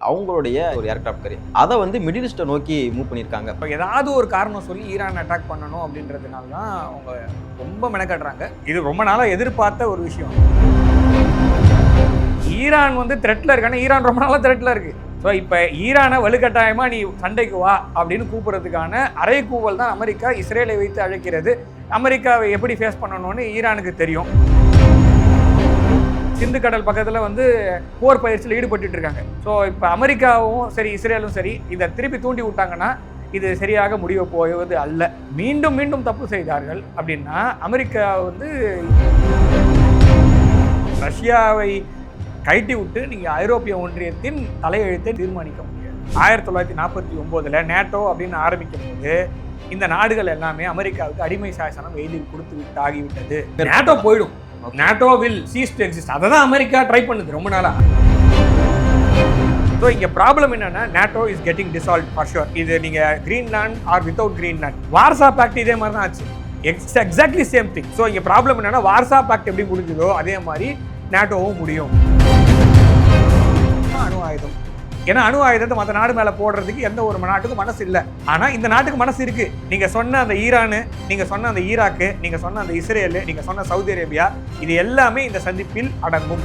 அவங்களுடைய ஒரு aircraft carrier அதை வந்து மிடில் ஈஸ்ட்டை நோக்கி மூவ் பண்ணியிருக்காங்க. இப்போ ஏதாவது ஒரு காரணம் சொல்லி ஈரான் அட்டாக் பண்ணணும் அப்படின்றதுனால தான் அவங்க ரொம்ப மெனக்கட்டுறாங்க. இது ரொம்ப நாளாக எதிர்பார்த்த ஒரு விஷயம். ஈரான் வந்து த்ரெட்டில் இருக்காங்க. ஈரான் ரொம்ப நாளாக த்ரெட்டில் இருக்கு. ஸோ இப்போ ஈரானை வலுக்கட்டாயமாக நீ சண்டைக்கு வா அப்படின்னு கூப்பிட்றதுக்கான அரை கூவல் தான் அமெரிக்கா இஸ்ரேலை வைத்து அழைக்கிறது. அமெரிக்காவை எப்படி ஃபேஸ் பண்ணணும்னு ஈரானுக்கு தெரியும். சிந்து கடல் பக்கத்தில் வந்து போர் பயிற்சியில் ஈடுபட்டு இருக்காங்க. ஸோ இப்போ அமெரிக்காவும் சரி இஸ்ரேலும் சரி இதை திருப்பி தூண்டி விட்டாங்கன்னா இது சரியாக முடிவு போவது அல்ல. மீண்டும் மீண்டும் தப்பு செய்தார்கள் அப்படின்னா அமெரிக்கா வந்து ரஷ்யாவை கைட்டி விட்டு நீங்கள் ஐரோப்பிய ஒன்றியத்தின் தலையெழுத்தை தீர்மானிக்க முடியாது. 1949 நேட்டோ அப்படின்னு ஆரம்பிக்கும் போது இந்த நாடுகள் எல்லாமே அமெரிக்காவுக்கு அடிமை சாசனம் எழுதி கொடுத்து விட்டு ஆகிவிட்டது. நேட்டோ போயிடும். NATO will cease to exist. அதை தான் அமெரிக்கா ட்ரை பண்ணுது ரொம்ப நாளா. ஸோ இங்கே ப்ராப்ளம் என்னன்னா NATO is getting dissolved for sure. இது நீங்கள் Greenland or without Greenland. Warsaw pact இதே மாதிரி தான் ஆச்சு. Exactly same thing. ஸோ இங்கே ப்ராப்ளம் என்னன்னா வார்சா பேக்ட் எப்படி முடிஞ்சதோ அதே மாதிரி நேட்டோவும் முடியும். அணு ஆயுதம், ஏன்னா அணு ஆயுதத்தை மற்ற நாடு மேலே போடுறதுக்கு எந்த ஒரு நாட்டுக்கும் மனசு இல்லை. ஆனால் இந்த நாட்டுக்கு மனசு இருக்கு. நீங்கள் சொன்ன அந்த ஈரானு, நீங்கள் சொன்ன அந்த ஈராக்கு, நீங்கள் சொன்ன அந்த இஸ்ரேலு, நீங்கள் சொன்ன சவுதி அரேபியா, இது எல்லாமே இந்த சந்திப்பில் அடங்கும்.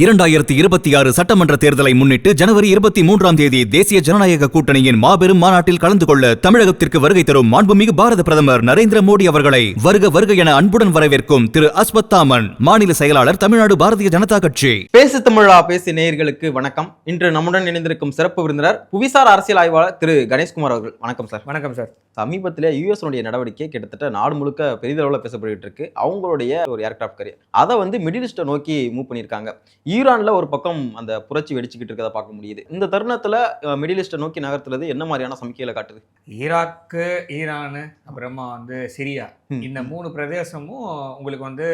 இரண்டாயிரத்து 26 சட்டமன்ற தேர்தலை முன்னிட்டு ஜனவரி 23ஆம் தேதி தேசிய ஜனநாயக கூட்டணியின் மாபெரும் மாநாட்டில் கலந்து கொள்ள தமிழகத்திற்கு வருகை தரும் மாண்புமிகு பாரத பிரதமர் நரேந்திர மோடி அவர்களை வருக வருக என அன்புடன் வரவேற்கும் திரு அஸ்வத்தாமன், மாநில செயலாளர், தமிழ்நாடு பாரதிய ஜனதா கட்சி. பேசு தமிழா பேசி நேயர்களுக்கு வணக்கம். இன்று நம்முடன் இணைந்திருக்கும் சிறப்பு விருந்தினர் புவிசார் அரசியல் ஆய்வாளர் திரு கணேஷ்குமார் அவர்கள். வணக்கம் சார். வணக்கம் சார். சமீபத்தில் யுஎஸ்னுடைய நடவடிக்கை கிட்டத்தட்ட நாடு முழுக்க பெரிதளவில் பேசப்பட்டு இருக்கு. அவங்களுடைய ஒரு ஏர்கிராஃப்ட் கேரியர் அதை வந்து மிடில் ஈஸ்ட்டை நோக்கி மூவ் பண்ணியிருக்காங்க. ஈரான்ல ஒரு பக்கம் அந்த புரட்சி வெடிச்சுக்கிட்டு இருக்கதை பார்க்க முடியுது. இந்த தருணத்துல மிடில் ஈஸ்ட்டை நோக்கி நகர்த்துறது என்ன மாதிரியான சமிக்கைகளை காட்டுது? ஈராக்கு, ஈரானு, அப்புறமா வந்து சிரியா, இந்த 3 பிரதேசமும் உங்களுக்கு வந்து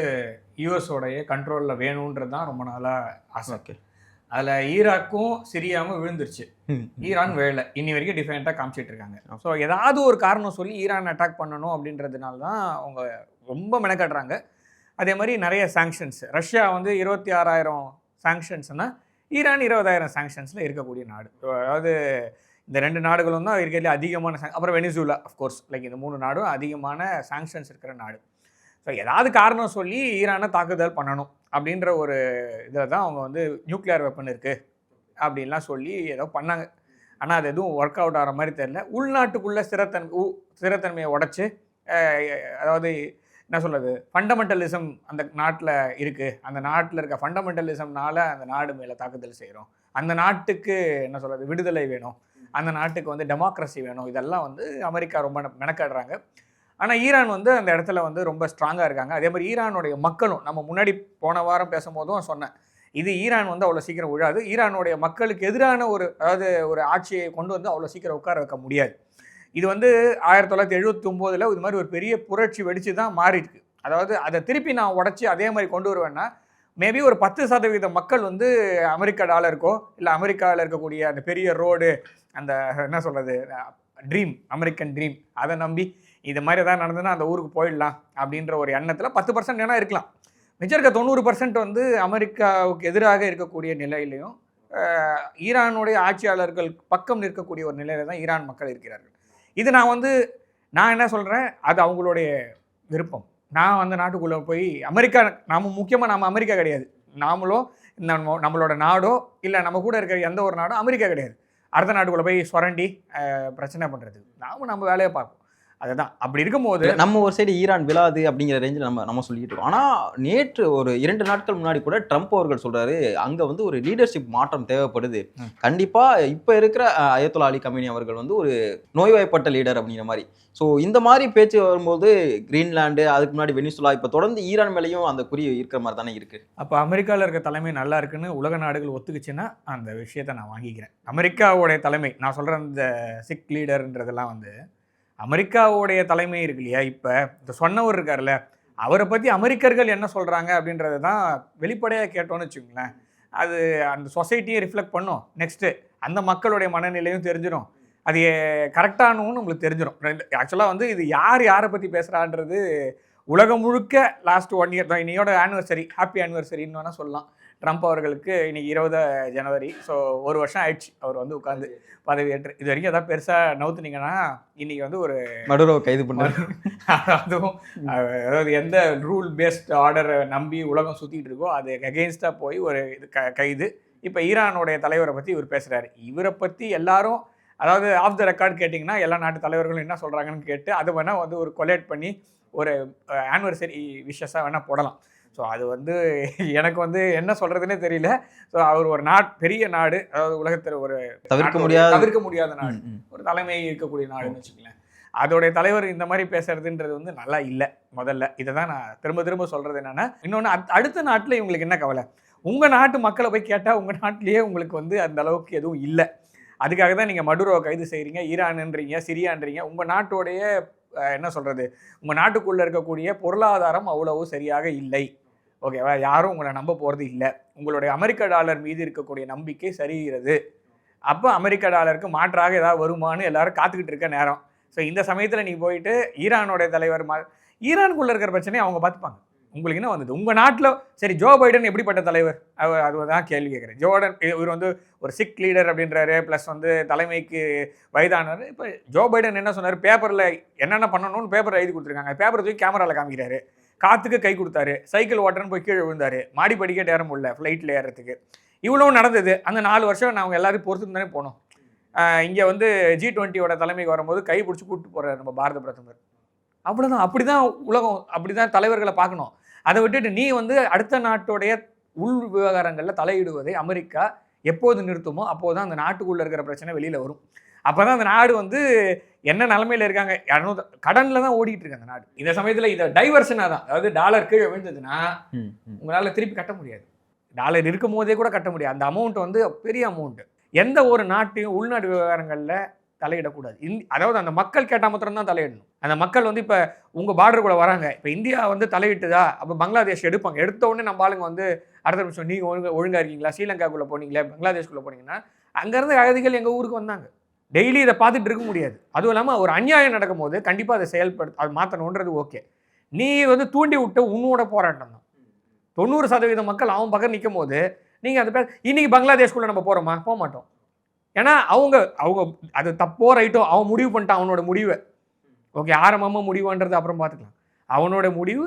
யூஎஸோடைய கண்ட்ரோலில் வேணுன்றது தான் ரொம்ப நாளாக ஆசை. அதில் ஈராக்கும் சிரியாவும் விழுந்துருச்சு. ஈரான் வேலை இன்னி வரைக்கும் டிஃபரெண்ட்டாக காமிச்சிட்டு இருக்காங்க. ஸோ ஏதாவது ஒரு காரணம் சொல்லி ஈரான் அட்டாக் பண்ணணும் அப்படின்றதுனால தான் அவங்க ரொம்ப மெனக்கட்டுறாங்க. அதே மாதிரி நிறைய சாங்ஷன்ஸ். ரஷ்யா வந்து 26,000 சாங்ஷன்ஸ்னால் ஈரான் 20,000 சாங்ஷன்ஸில் இருக்கக்கூடிய நாடு. அதாவது இந்த 2 நாடுகளும் தான் இருக்கிறதுல அதிகமான அப்புறம் வெனிசுலா அஃப்கோர்ஸ், லைக் இந்த 3 நாடும் அதிகமான சாங்ஷன்ஸ் இருக்கிற நாடு. ஸோ ஏதாவது காரணம் சொல்லி ஈரானை தாக்குதல் பண்ணணும் அப்படின்ற ஒரு இதில் தான் அவங்க வந்து நியூக்ளியர் வெப்பன் இருக்குது அப்படின்லாம் சொல்லி ஏதோ பண்ணாங்க. ஆனால் அது எதுவும் ஒர்க் அவுட் ஆகிற மாதிரி தெரியல. உள்நாட்டுக்குள்ளே ஸ்திரத்தன்மையை உடச்சி, அதாவது என்ன சொல்கிறது, ஃபண்டமெண்டலிசம் அந்த நாட்டில் இருக்குது. அந்த நாட்டில் இருக்க ஃபண்டமெண்டலிசம்னால அந்த நாடு மேலே தாக்குதல் செய்கிறோம். அந்த நாட்டுக்கு என்ன சொல்கிறது, விடுதலை வேணும், அந்த நாட்டுக்கு வந்து டெமோக்ரஸி வேணும். இதெல்லாம் வந்து அமெரிக்கா ரொம்ப மெனக்காடுறாங்க. ஆனால் ஈரான் வந்து அந்த இடத்துல வந்து ரொம்ப ஸ்ட்ராங்காக இருக்காங்க. அதே மாதிரி ஈரானுடைய மக்களும், நம்ம முன்னாடி போன வாரம் பேசும்போதும் சொன்னேன், இது ஈரான் வந்து அவ்வளோ சீக்கிரம் விழாது. ஈரானுடைய மக்களுக்கு எதிரான அதாவது ஒரு ஆட்சியை கொண்டு வந்து அவ்வளோ சீக்கிரம் உட்கார வைக்க முடியாது. இது வந்து 1979 இது மாதிரி ஒரு பெரிய புரட்சி வெடிச்சு தான் மாறிருக்கு. அதாவது அதை திருப்பி நான் உடச்சி அதே மாதிரி கொண்டு வருவேன்னா மேபி ஒரு 10% மக்கள் வந்து அமெரிக்கா டாலருக்கோ இல்லை அமெரிக்காவில் இருக்கக்கூடிய அந்த பெரிய ரோடு, அந்த என்ன சொல்கிறது ட்ரீம், அமெரிக்கன் ட்ரீம், அதை நம்பி இது மாதிரி எதாவது நடந்ததுன்னா அந்த ஊருக்கு போயிடலாம் அப்படின்ற ஒரு எண்ணத்தில் 10% வேணால் இருக்கலாம். மிச்சம் இருக்க 90% வந்து அமெரிக்காவுக்கு எதிராக இருக்கக்கூடிய நிலையிலையும் ஈரானுடைய ஆட்சியாளர்கள் பக்கம் நிற்கக்கூடிய ஒரு நிலையில தான் ஈரான் மக்கள் இருக்கிறார்கள். இது நான் என்ன சொல்கிறேன், அது அவங்களுடைய விருப்பம். நான் வந்து நாட்டுக்குள்ளே போய் அமெரிக்கா, நம்ம அமெரிக்கா கிடையாது. நாமளும் நம்மளோட நாடோ இல்லை நம்ம கூட இருக்கிற எந்த ஒரு நாடோ அமெரிக்கா கிடையாது. அடுத்த நாட்டுக்குள்ளே போய் சுரண்டி பிரச்சனை பண்ணுறது, நம்ம வேலையை பார்ப்போம். அதுதான். அப்படி இருக்கும்போது நம்ம ஒரு சைடு ஈரான் விழாது அப்படிங்கிற ரேஞ்சில் நம்ம சொல்லிட்டு இருக்கோம். ஆனால் நேற்று ஒரு 2 நாட்கள் முன்னாடி கூட ட்ரம்ப் அவர்கள் சொல்றாரு, அங்கே வந்து ஒரு லீடர்ஷிப் மாற்றம் தேவைப்படுது. கண்டிப்பாக இப்போ இருக்கிற அயத்துல்லா அலி கமேனி அவர்கள் வந்து ஒரு நோய்வாய்ப்பட்ட லீடர் அப்படிங்கிற மாதிரி. ஸோ இந்த மாதிரி பேச்சு வரும்போது கிரீன்லாண்டு, அதுக்கு முன்னாடி வெனிசுலா, இப்போ தொடர்ந்து ஈரான் மேலேயும் அந்த குறி இருக்கிற மாதிரி தானே இருக்கு. அப்போ அமெரிக்காவில் இருக்க தலைமை நல்லா இருக்குன்னு உலக நாடுகள் ஒத்துக்குச்சுன்னா அந்த விஷயத்தை நான் வாங்கிக்கிறேன். அமெரிக்காவோடைய தலைமை, நான் சொல்கிற இந்த சிக் லீடர்ன்றதெல்லாம் வந்து அமெரிக்காவுடைய தலைமை இருக்கு இல்லையா, இப்போ இந்த சொன்னவர் இருக்கார்ல, அவரை பற்றி அமெரிக்கர்கள் என்ன சொல்கிறாங்க அப்படின்றது தான் வெளிப்படையாக கேட்டோன்னு வச்சுக்கோங்களேன். அது அந்த சொசைட்டியை ரிஃப்ளெக்ட் பண்ணும். நெக்ஸ்ட்டு அந்த மக்களுடைய மனநிலையும் தெரிஞ்சிடும். அது கரெக்டானு உங்களுக்கு தெரிஞ்சிடும். ஆக்சுவலாக வந்து இது யாரை பற்றி பேசுகிறான்றது உலகம் முழுக்க லாஸ்ட் 1 இயர் தான். இன்னையோட ஆனிவர்சரி, ஹாப்பி ஆனிவர்சரின்னு வேணால் சொல்லலாம். ட்ரம்ப் அவர்களுக்கு இன்னைக்கு 20 ஜனவரி. ஸோ 1 வருஷம் ஆயிடுச்சு அவர் வந்து உட்காந்து பதவியேற்று. இது வரைக்கும் எதாவது பெருசாக நவுத்துனீங்கன்னா இன்னைக்கு வந்து ஒரு மடுரோவை கைது பண்ணுறாரு. அதுவும் அதாவது எந்த ரூல் பேஸ்ட் ஆர்டரை நம்பி உலகம் சுற்றிட்டு இருக்கோ அது அகெயின்ஸ்டாக போய் ஒரு இது கைது. இப்போ ஈரானுடைய தலைவரை பற்றி இவர் பேசுகிறாரு. இவரை பற்றி எல்லாரும் அதாவது ஆஃப் த ரெக்கார்ட் கேட்டிங்கன்னா எல்லா நாட்டு தலைவர்களும் என்ன சொல்கிறாங்கன்னு கேட்டு அதை வேணால் வந்து ஒரு கொலேட் பண்ணி ஒரு ஆனிவர்சரி விஷஸாக வேணால் போடலாம். ஸோ அது வந்து எனக்கு வந்து என்ன சொல்கிறதுனே தெரியல. ஸோ அவர் ஒரு பெரிய நாடு, அதாவது உலகத்தில் ஒரு தவிர்க்க முடியாத நாடு, ஒரு தலைமை இருக்கக்கூடிய நாடுன்னு வச்சுக்கலாம். அதோடைய தலைவர் இந்த மாதிரி பேசுறதுன்றது வந்து நல்லா இல்லை. முதல்ல இதை தான் நான் திரும்ப சொல்கிறது என்னென்னா, இன்னொன்று அடுத்த நாட்டில் இவங்களுக்கு என்ன கவலை? உங்கள் நாட்டு மக்களை போய் கேட்டால் உங்கள் நாட்டிலேயே உங்களுக்கு வந்து அந்த அளவுக்கு எதுவும் இல்லை. அதுக்காக தான் நீங்கள் மடுரோவை கைது செய்கிறீங்க, ஈரான்ன்றீங்க, சிரியான்றீங்க. உங்கள் நாட்டோடைய என்ன சொல்கிறது, உங்கள் நாட்டுக்குள்ளே இருக்கக்கூடிய பொருளாதாரம் அவ்வளவு சரியாக இல்லை. ஓகேவா? யாரும் உங்களை நம்ப போகிறது இல்லை. உங்களுடைய அமெரிக்க டாலர் மீது இருக்கக்கூடிய நம்பிக்கை சரிகிறது. அப்போ அமெரிக்க டாலருக்கு மாற்றாக ஏதாவது வருமானு எல்லாரும் காத்துக்கிட்டு இருக்க நேரம். ஸோ இந்த சமயத்தில் நீங்கள் போயிட்டு ஈரானுடைய தலைவர் ஈரானுக்குள்ளே இருக்கிற பிரச்சனையை அவங்க பார்த்துப்பாங்க. உங்களுக்கு என்ன வந்தது? உங்கள் நாட்டில் சரி ஜோ பைடன் எப்படிப்பட்ட தலைவர்? அது தான் கேள்வி கேட்குறேன். இவர் வந்து ஒரு சிக் லீடர் அப்படின்றாரு, ப்ளஸ் வந்து தலைமைக்கு வயதானவர். இப்போ ஜோ பைடன் என்ன சொன்னார்? பேப்பரில் என்னென்ன பண்ணணும்னு பேப்பர் எழுதி கொடுத்துருக்காங்க. பேப்பரை தூக்கி கேமராவில் காமிக்கிறாரு. காற்றுக்கு கை கொடுத்தாரு, சைக்கிள் ஓட்டுறன்னு போய் கீழே விழுந்தாரு, மாடி படிக்கட்டு ஏற முடியல ஃப்ளைட்டில் ஏறதுக்கு. இவ்வளோ நடந்தது. அந்த 4 வருஷம் நாங்கள் எல்லாரும் பொறுத்து தானே போனோம். இங்கே வந்து G20 தலைமைக்கு வரும்போது கை பிடிச்சி கூப்பிட்டு போகிறார் நம்ம பாரத பிரதமர். அவ்வளோதான். அப்படி தான் உலகம், அப்படி தான் தலைவர்களை பார்க்கணும். அதை விட்டுட்டு நீ வந்து அடுத்த நாட்டுடைய உள் விவகாரங்களில் தலையிடுவதை அமெரிக்கா எப்போது நிறுத்துமோ அப்போது தான் அந்த நாட்டுக்குள்ளே இருக்கிற பிரச்சனை வெளியில் வரும். அப்போ தான் அந்த நாடு வந்து என்ன நிலைமையில் இருக்காங்க, கடனில் தான் ஓடிட்டு இருக்கு அந்த நாடு. இந்த சமயத்தில் இதை டைவர்ஷனாக தான், அதாவது டாலர் கீழே விழுந்ததுன்னா உங்களால் திருப்பி கட்ட முடியாது. டாலர் இருக்கும் போதே கூட கட்ட முடியாது. அந்த அமௌண்ட் வந்து பெரிய அமௌண்ட்டு. எந்த ஒரு நாட்டையும் உள்நாட்டு விவகாரங்களில் தலையிடக்கூடாது. அதாவது அந்த மக்கள் கேட்டால் மாத்திரம்தான் தலையிடணும். அந்த மக்கள் வந்து இப்போ உங்கள் பார்டருக்குள்ளே வராங்க. இப்போ இந்தியா வந்து தலையிட்டுதா, அப்போ பங்களாதேஷ் எடுப்பாங்க. எடுத்த உடனே நம்ம ஆளுங்க வந்து அடுத்த நிமிஷம் நீங்கள் ஒழுங்காக இருக்கீங்களா, ஸ்ரீலங்காக்குள்ளே போனீங்களே, பங்களாதேஷ்குள்ளே போனீங்கன்னா அங்கேருந்து அகதிகள் எங்கள் ஊருக்கு வந்தாங்க. டெய்லி இதை பார்த்துட்டு இருக்க முடியாது. அதுவும் இல்லாமல் ஒரு அநியாயம் நடக்கும் போது கண்டிப்பாக அதை அது மாற்றணுன்றது ஓகே. நீ வந்து தூண்டி விட்டு உன்னோட போராட்டம் தான். 90% மக்கள் அவன் பக்கம் நிற்கும் போது நீங்கள் அதை இன்னைக்கு பங்களாதேஷ்குள்ளே நம்ம போகிறோமா? போக மாட்டோம். ஏன்னா அவங்க அது தப்போ ரைட்டோ அவன் முடிவு பண்ணிட்டான் அவனோட முடிவை. ஓகே, ஆரம்பமாக முடிவுன்றது அப்புறம் பார்த்துக்கலாம். அவனோட முடிவு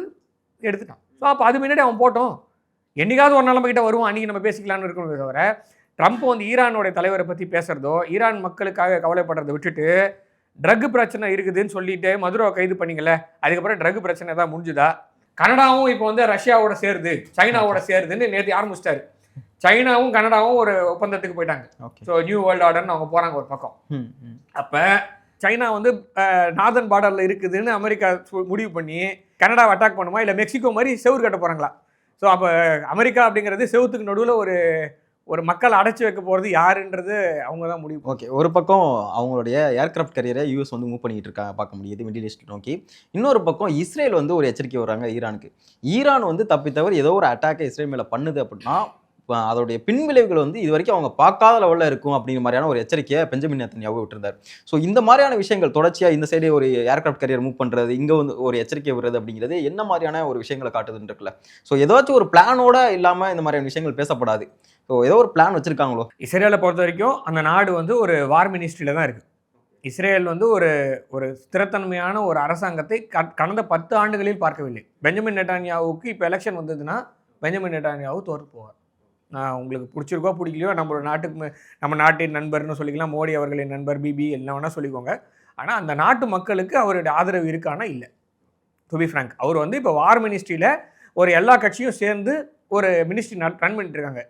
எடுத்துட்டான். ஸோ அப்போ அது முன்னாடி அவன் போட்டோம். என்னைக்காவது ஒரு நாள் நம்ம கிட்ட வருவான், அன்றைக்கி நம்ம பேசிக்கலான்னு இருக்கணும். தவிர ட்ரம்ப் வந்து ஈரானோடைய தலைவரை பற்றி பேசுகிறதோ, ஈரான் மக்களுக்காக கவலைப்படுறதை விட்டுட்டு ட்ரக் பிரச்சனை இருக்குதுன்னு சொல்லிட்டு மதுரோவை கைது பண்ணிங்கல்ல, அதுக்கப்புறம் ட்ரக் பிரச்சனை தான் முடிஞ்சுதா? கனடாவும் இப்போ வந்து ரஷ்யாவோட சேருது, சைனாவோட சேருதுன்னு நேற்று ஆரம்பிச்சிட்டாரு. சைனாவும் கனடாவும் ஒரு ஒப்பந்தத்துக்கு போயிட்டாங்க. ஸோ நியூ வேர்ல்டு ஆர்டர்னு அவங்க போகிறாங்க ஒரு பக்கம். அப்போ சைனா வந்து நார்தன் பார்டரில் இருக்குதுன்னு அமெரிக்கா முடிவு பண்ணி கனடாவை அட்டாக் பண்ணுமா, இல்லை மெக்சிகோ மாதிரி செவுறு கட்ட போகிறாங்களா? ஸோ அப்போ அமெரிக்கா அப்படிங்கிறது செவுத்துக்கு நடுவில் ஒரு மக்கள் அடைச்சி வைக்க போகிறது யாருன்றது அவங்க தான் முடிவு. ஓகே, ஒரு பக்கம் அவங்களுடைய ஏர்கிராஃப்ட் கரியரை யூஎஸ் வந்து மூவ் பண்ணிக்கிட்டு இருக்காங்க பார்க்க முடியுது மிடில் ஈஸ்ட் நோக்கி. இன்னொரு பக்கம் இஸ்ரேல் வந்து ஒரு எச்சரிக்கை வர்றாங்க ஈரானுக்கு. ஈரான் வந்து தப்பித்தவர் ஏதோ ஒரு அட்டாக்கை இஸ்ரேல் மேலே பண்ணுது அப்படின்னா அதோடைய பின்விளைவுகள் வந்து இது வரைக்கும் அவங்க பார்க்காத லெவலில் இருக்கும் அப்படிங்கிற மாதிரியான ஒரு எச்சரிக்கையை பெஞ்சமின் நேத்தன்யாஹூ விட்டுருந்தார். ஸோ இந்த மாதிரியான விஷயங்கள் தொடர்ச்சியாக இந்த சைடு ஒரு ஏர்கிராஃப்ட் கேரியர் மூவ் பண்ணுறது, இங்கே வந்து ஒரு எச்சரிக்கை வருது அப்படிங்கிறது என்ன மாதிரியான ஒரு விஷயங்களை காட்டுதுன்னு இருக்குல்ல. ஸோ ஏதாச்சும் ஒரு பிளானோட இல்லாமல் இந்த மாதிரியான விஷயங்கள் பேசப்படாது. ஸோ ஏதோ ஒரு பிளான் வச்சுருக்காங்களோ? இஸ்ரேலை பொறுத்த வரைக்கும் அந்த நாடு வந்து ஒரு வார் மினிஸ்ட்ரியில் தான் இருக்குது. இஸ்ரேல் வந்து ஒரு ஸ்திரத்தன்மையான ஒரு அரசாங்கத்தை கடந்த 10 ஆண்டுகளில் பார்க்கவில்லை. பெஞ்சமின் நெட்டான்யாஹூவுக்கு இப்போ எலெக்ஷன் வந்ததுன்னா பெஞ்சமின் நெட்டான்யாஹூ தோற்று போவார். நான் உங்களுக்கு பிடிச்சிருக்கோ பிடிக்கலையோ நம்ம நாட்டின் நண்பர்னு சொல்லிக்கலாம், மோடி அவர்களின் நண்பர், பிபி என்ன வேணால் சொல்லிக்கோங்க. ஆனால் அந்த நாட்டு மக்களுக்கு அவருடைய ஆதரவு இருக்கானா? இல்லை. டு பி ஃப்ராங்க், அவர் வந்து இப்போ வார் மினிஸ்ட்ரியில் ஒரு எல்லா கட்சியும் சேர்ந்து ஒரு மினிஸ்ட்ரி ரன் பண்ணிட்டு இருக்காங்க.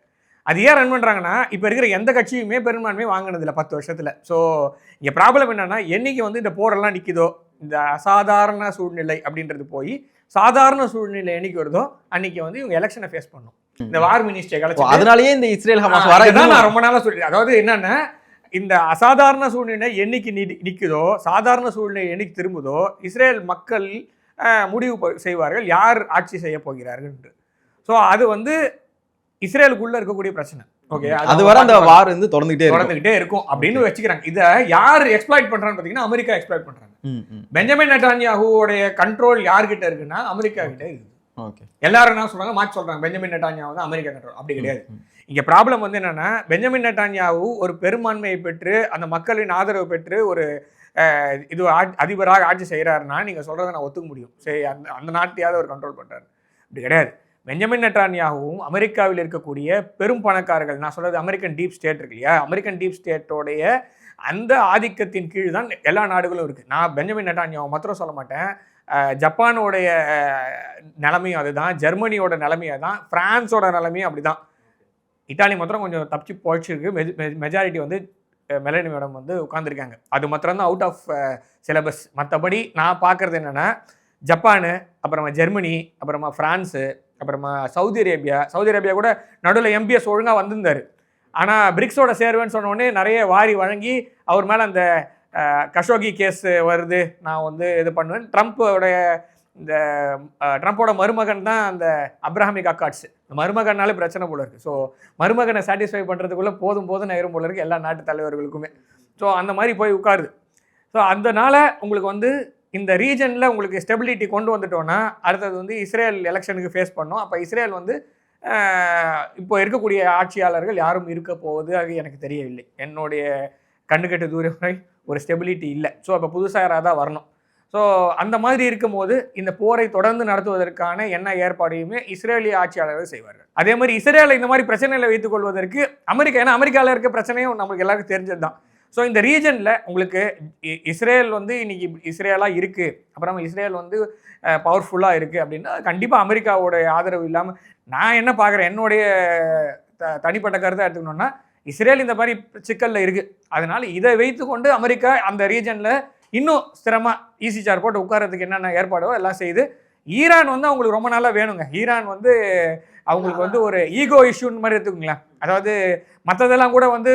அது ஏன் ரன் பண்ணுறாங்கன்னா, இப்போ இருக்கிற எந்த கட்சியுமே பெரும்பான்மையை வாங்கினதில்லை 10 வருஷத்தில். ஸோ இங்கே ப்ராப்ளம் என்னென்னா, என்றைக்கு வந்து இந்த போரெல்லாம் நிற்கிதோ, இந்த அசாதாரண சூழ்நிலை அப்படின்றது போய் சாதாரண சூழ்நிலை என்னைக்கு வருதோ அன்னைக்கு வந்து இவங்க எலெக்ஷனை ஃபேஸ் பண்ணும். இந்த வார் மினிஸ்ட்ரி கலைச்சு, அதனாலேயே இந்த இஸ்ரேல் ஹமாஸ் வரதான் நான் ரொம்ப நாளாக சொல்லிட்டேன். அதாவது என்னன்னா, இந்த அசாதாரண சூழ்நிலை என்னைக்கு நிற்குதோ, சாதாரண சூழ்நிலை என்னைக்கு திரும்புதோ, இஸ்ரேல் மக்கள் முடிவு செய்வார்கள் யார் ஆட்சி செய்ய போகிறார்கள் என்று. ஸோ அது வந்து இஸ்ரேலுக்குள்ளே இருக்கக்கூடிய பிரச்சனை. ஓகே, அது வர அந்த வார் வந்து தொடர்ந்துகிட்டே இருக்கும் அப்படின்னு வச்சுக்கிறாங்க. இதை யார் எக்ஸ்ப்ளாய்ட் பண்றான்னு பாத்தீங்கன்னா அமெரிக்கா எக்ஸ்ப்ளாய்ட் பண்றாங்க. பெஞ்சமின் நெட்டான்யாஹுவோடைய கண்ட்ரோல் யார்கிட்ட இருக்குன்னா அமெரிக்கா கிட்ட இருக்கு. எல்லாரும் என்ன சொல்றாங்க, மாற்றி சொல்றாங்க பெஞ்சமின் நெட்டான்யாஹு தான் அமெரிக்கா கண்ட்ரோல். அப்படி கிடையாது. இங்க ப்ராப்ளம் வந்து என்னன்னா, பெஞ்சமின் நெட்டான்யாஹு ஒரு பெரும்பான்மையை பெற்று அந்த மக்களின் ஆதரவு பெற்று ஒரு இது அதிபராக ஆட்சி செய்யறாருன்னா நீங்க சொல்றதை நான் ஒத்துக்க முடியும். சரி, அந்த நாட்டையாவது அவர் கண்ட்ரோல் பண்றாரு. அப்படி கிடையாது. பெஞ்சமின் நெட்டான்யாஹுவும் அமெரிக்காவில் இருக்கக்கூடிய பெரும் பணக்காரர்கள், நான் சொல்றது அமெரிக்கன் டீப் ஸ்டேட் இருக்கு இல்லையா, அமெரிக்கன் டீப் ஸ்டேட்டோடைய அந்த ஆதிக்கத்தின் கீழ் தான் எல்லா நாடுகளும் இருக்கு. நான் பெஞ்சமின் நெட்டான்யாஹு மாத்திரம் சொல்ல மாட்டேன். ஜப்பானோடைய நிலைமையும் அதுதான், ஜெர்மனியோட நிலைமையும் தான், பிரான்ஸோட நிலைமையும் அப்படிதான். இட்டாலி மாத்திரம் கொஞ்சம் தப்பிச்சு போயிடுச்சிருக்கு. மெஜாரிட்டி வந்து மெலனி மேடம் வந்து உட்காந்துருக்காங்க. அது மாத்திரம் தான் அவுட் ஆஃப் சிலபஸ். மற்றபடி நான் பார்க்குறது என்னென்னா, ஜப்பானு, அப்புறமா ஜெர்மனி, அப்புறமா ஃப்ரான்ஸு, அப்புறமா சவுதி அரேபியா கூட நடுவில் எம்பிஎஸ் ஒழுங்காக வந்திருந்தார். ஆனால் பிரிக்ஸோட சேருவேன்னு சொன்னோடனே நிறைய வாரி வழங்கி அவர் மேலே அந்த கஷோகி கேஸ் வருது, நான் வந்து இது பண்ணுவேன். ட்ரம்ப்போட மருமகன் தான் அந்த அப்ரஹாமிக் அக்கார்ட்ஸ். மருமகனாலே பிரச்சனை போல இருக்குது. ஸோ மருமகனை சாட்டிஸ்ஃபை பண்ணுறதுக்குள்ளே போதும் நேரம் போல இருக்குது எல்லா நாட்டு தலைவர்களுக்குமே. ஸோ அந்த மாதிரி போய் உட்காருது. ஸோ அதனால உங்களுக்கு வந்து இந்த ரீஜனில் உங்களுக்கு ஸ்டெபிலிட்டி கொண்டு வந்துட்டோன்னா அடுத்தது வந்து இஸ்ரேல் எலெக்ஷனுக்கு ஃபேஸ் பண்ணோம். அப்போ இஸ்ரேல் வந்து இப்போ இருக்கக்கூடிய ஆட்சியாளர்கள் யாரும் இருக்க போவது அது எனக்கு தெரியவில்லை. என்னுடைய கண்ணுக்கெட்டு தூரம் வரை ஒரு ஸ்டெபிலிட்டி இல்லை. ஸோ அப்போ புதுசாக யாராவது தான் வரணும். ஸோ அந்த மாதிரி இருக்கும்போது இந்த போரை தொடர்ந்து நடத்துவதற்கான என்ன ஏற்பாடையுமே இஸ்ரேலிய ஆட்சியாளர்கள் செய்வார்கள். அதே மாதிரி இஸ்ரேலை இந்த மாதிரி பிரச்சனைகளை வைத்துக் கொள்வதற்கு ஏன்னா அமெரிக்காவில் இருக்க பிரச்சனையும் நமக்கு எல்லாருக்கும் தெரிஞ்சது தான். ஸோ இந்த ரீஜனில் உங்களுக்கு இஸ்ரேல் வந்து இன்னைக்கு இஸ்ரேலாக இருக்குது, அப்புறம் இஸ்ரேல் வந்து பவர்ஃபுல்லாக இருக்குது அப்படின்னா கண்டிப்பாக அமெரிக்காவோட ஆதரவு இல்லாமல் நான் என்ன பார்க்குறேன், என்னுடைய தனிப்பட்ட கருத்தை எடுத்துக்கணுன்னா இஸ்ரேல் இந்த மாதிரி சிக்கலில் இருக்குது. அதனால் இதை வைத்து கொண்டு அமெரிக்கா அந்த ரீஜனில் இன்னும் ஸ்திரமாக ஈஸி சார் போட்டு உட்காரத்துக்கு என்னென்ன ஏற்பாடோ எல்லாம் செய்து. ஈரான் வந்து அவங்களுக்கு ரொம்ப நாளாக வேணுங்க. ஈரான் வந்து அவங்களுக்கு வந்து ஒரு ஈகோ இஷ்யூன்னு மாதிரி எடுத்துக்கோங்களேன். அதாவது மற்றதெல்லாம் கூட வந்து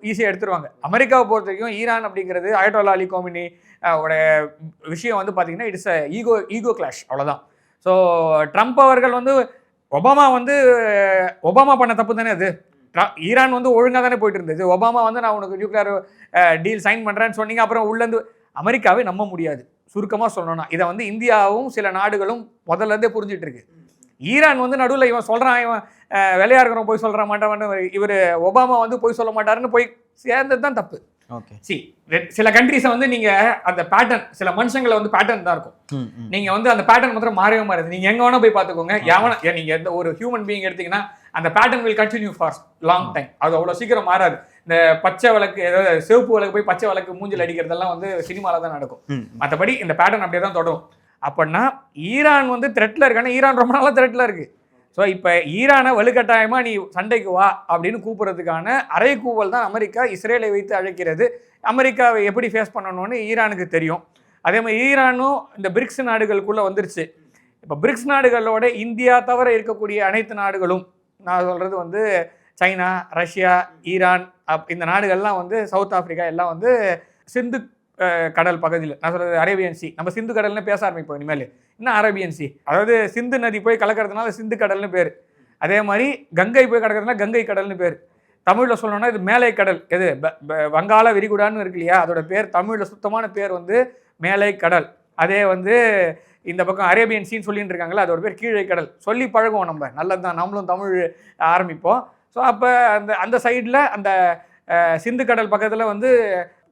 ஈஸியாக எடுத்துருவாங்க. அமெரிக்காவை பொறுத்த வரைக்கும் ஈரான் அப்படிங்கிறது அயட்டோல்லா அலி கோமினி உடைய விஷயம் வந்து பார்த்தீங்கன்னா இட்ஸ் அ ஈகோ கிளாஷ், அவ்வளோதான். ஸோ ட்ரம்ப் அவர்கள் வந்து ஒபாமா பண்ண தப்பு தானே அது. ஈரான் வந்து ஒழுங்காக தானே போயிட்டு இருந்தது. ஒபாமா வந்து நான் உனக்கு நியூக்ளியர் டீல் சைன் பண்ணுறேன்னு சொன்னீங்க, அப்புறம் உள்ளேருந்து அமெரிக்காவே நம்ப முடியாது. சுருக்கமாக சொல்லணும்னா இதை வந்து இந்தியாவும் சில நாடுகளும் முதல்லேருந்தே புரிஞ்சிட்டு இருக்கு. ஈரான் வந்து நடுவில் இவன் சொல்கிறான், இவன் வேலையாக இருக்கிறவன் போய் சொல்கிற மாட்டான், இவர் ஒபாமா வந்து போய் சொல்ல மாட்டாருன்னு போய் சேர்ந்தது தான் தப்பு. ஓகே, சில கண்ட்ரிஸை வந்து நீங்கள் அந்த பேட்டர்ன், சில மனுஷங்களை வந்து பேட்டர்ன் தான் இருக்கும். நீங்கள் வந்து அந்த பேட்டர்ன் மாத்திரம் மாறவே மாறாது. நீங்கள் எங்கே வேணால் போய் பார்த்துக்கோங்க. நீங்கள் எந்த ஒரு ஹியூமன் பீயிங் எடுத்தீங்கன்னா அந்த pattern will continue for long time. அது அவ்வளோ சீக்கிரம் மாறாது. இந்த பச்சை விளக்கு, ஏதாவது சிவப்பு விளக்கு போய் பச்சை விளக்கு மூஞ்சில் அடிக்கிறதெல்லாம் வந்து சினிமாவில் தான் நடக்கும். மற்றபடி இந்த பேட்டர்ன் அப்படியே தான் தொடரும். அப்படின்னா ஈரான் வந்து த்ரெட்டில் இருக்கானா, ஈரான் ரொம்ப நாளாக த்ரெட்டில் இருக்குது. ஸோ இப்போ ஈரானை வலுக்கட்டாயமாக நீ சண்டைக்கு வா அப்படின்னு கூப்பிட்றதுக்கான அரை கூவல் தான் அமெரிக்கா இஸ்ரேலை வைத்து அழைக்கிறது. அமெரிக்காவை எப்படி ஃபேஸ் பண்ணணும்னு ஈரானுக்கு தெரியும். அதே மாதிரி ஈரானும் இந்த பிரிக்ஸ் நாடுகளுக்குள்ளே வந்துருச்சு. இப்போ பிரிக்ஸ் நாடுகளோட இந்தியா தவிர இருக்கக்கூடிய அனைத்து நாடுகளும், நான் சொல்கிறது வந்து சைனா, ரஷ்யா, ஈரான், இந்த நாடுகள்லாம் வந்து சவுத் ஆஃப்ரிக்கா எல்லாம் வந்து சிந்து கடல் பகுதியில், நான் சொல்கிறது அரேபியன் சி. நம்ம சிந்து கடல்னு பேச ஆரம்பிப்போம் இனிமேல். இன்னும் அரேபியன் சி, அதாவது சிந்து நதி போய் கலக்கிறதுனால சிந்து கடல்னு பேர். அதே மாதிரி கங்கை போய் கலக்கிறதுனால கங்கை கடல்னு பேர். தமிழில் சொல்லணும்னா இது மேலை கடல். எது வங்காள விரிகுடான்னு இருக்கு இல்லையா, அதோட பேர் தமிழில் சுத்தமான பேர் வந்து மேலை கடல். அதே வந்து இந்த பக்கம் அரேபியன் சீன்னு சொல்லிட்டு இருக்காங்களா, அதோட பேர் கீழே கடல். சொல்லி பழகுவோம், நம்ம நல்லது தான், நம்மளும் தமிழ் ஆரம்பிப்போம். ஸோ அப்போ அந்த சைடில் அந்த சிந்து கடல் பக்கத்தில் வந்து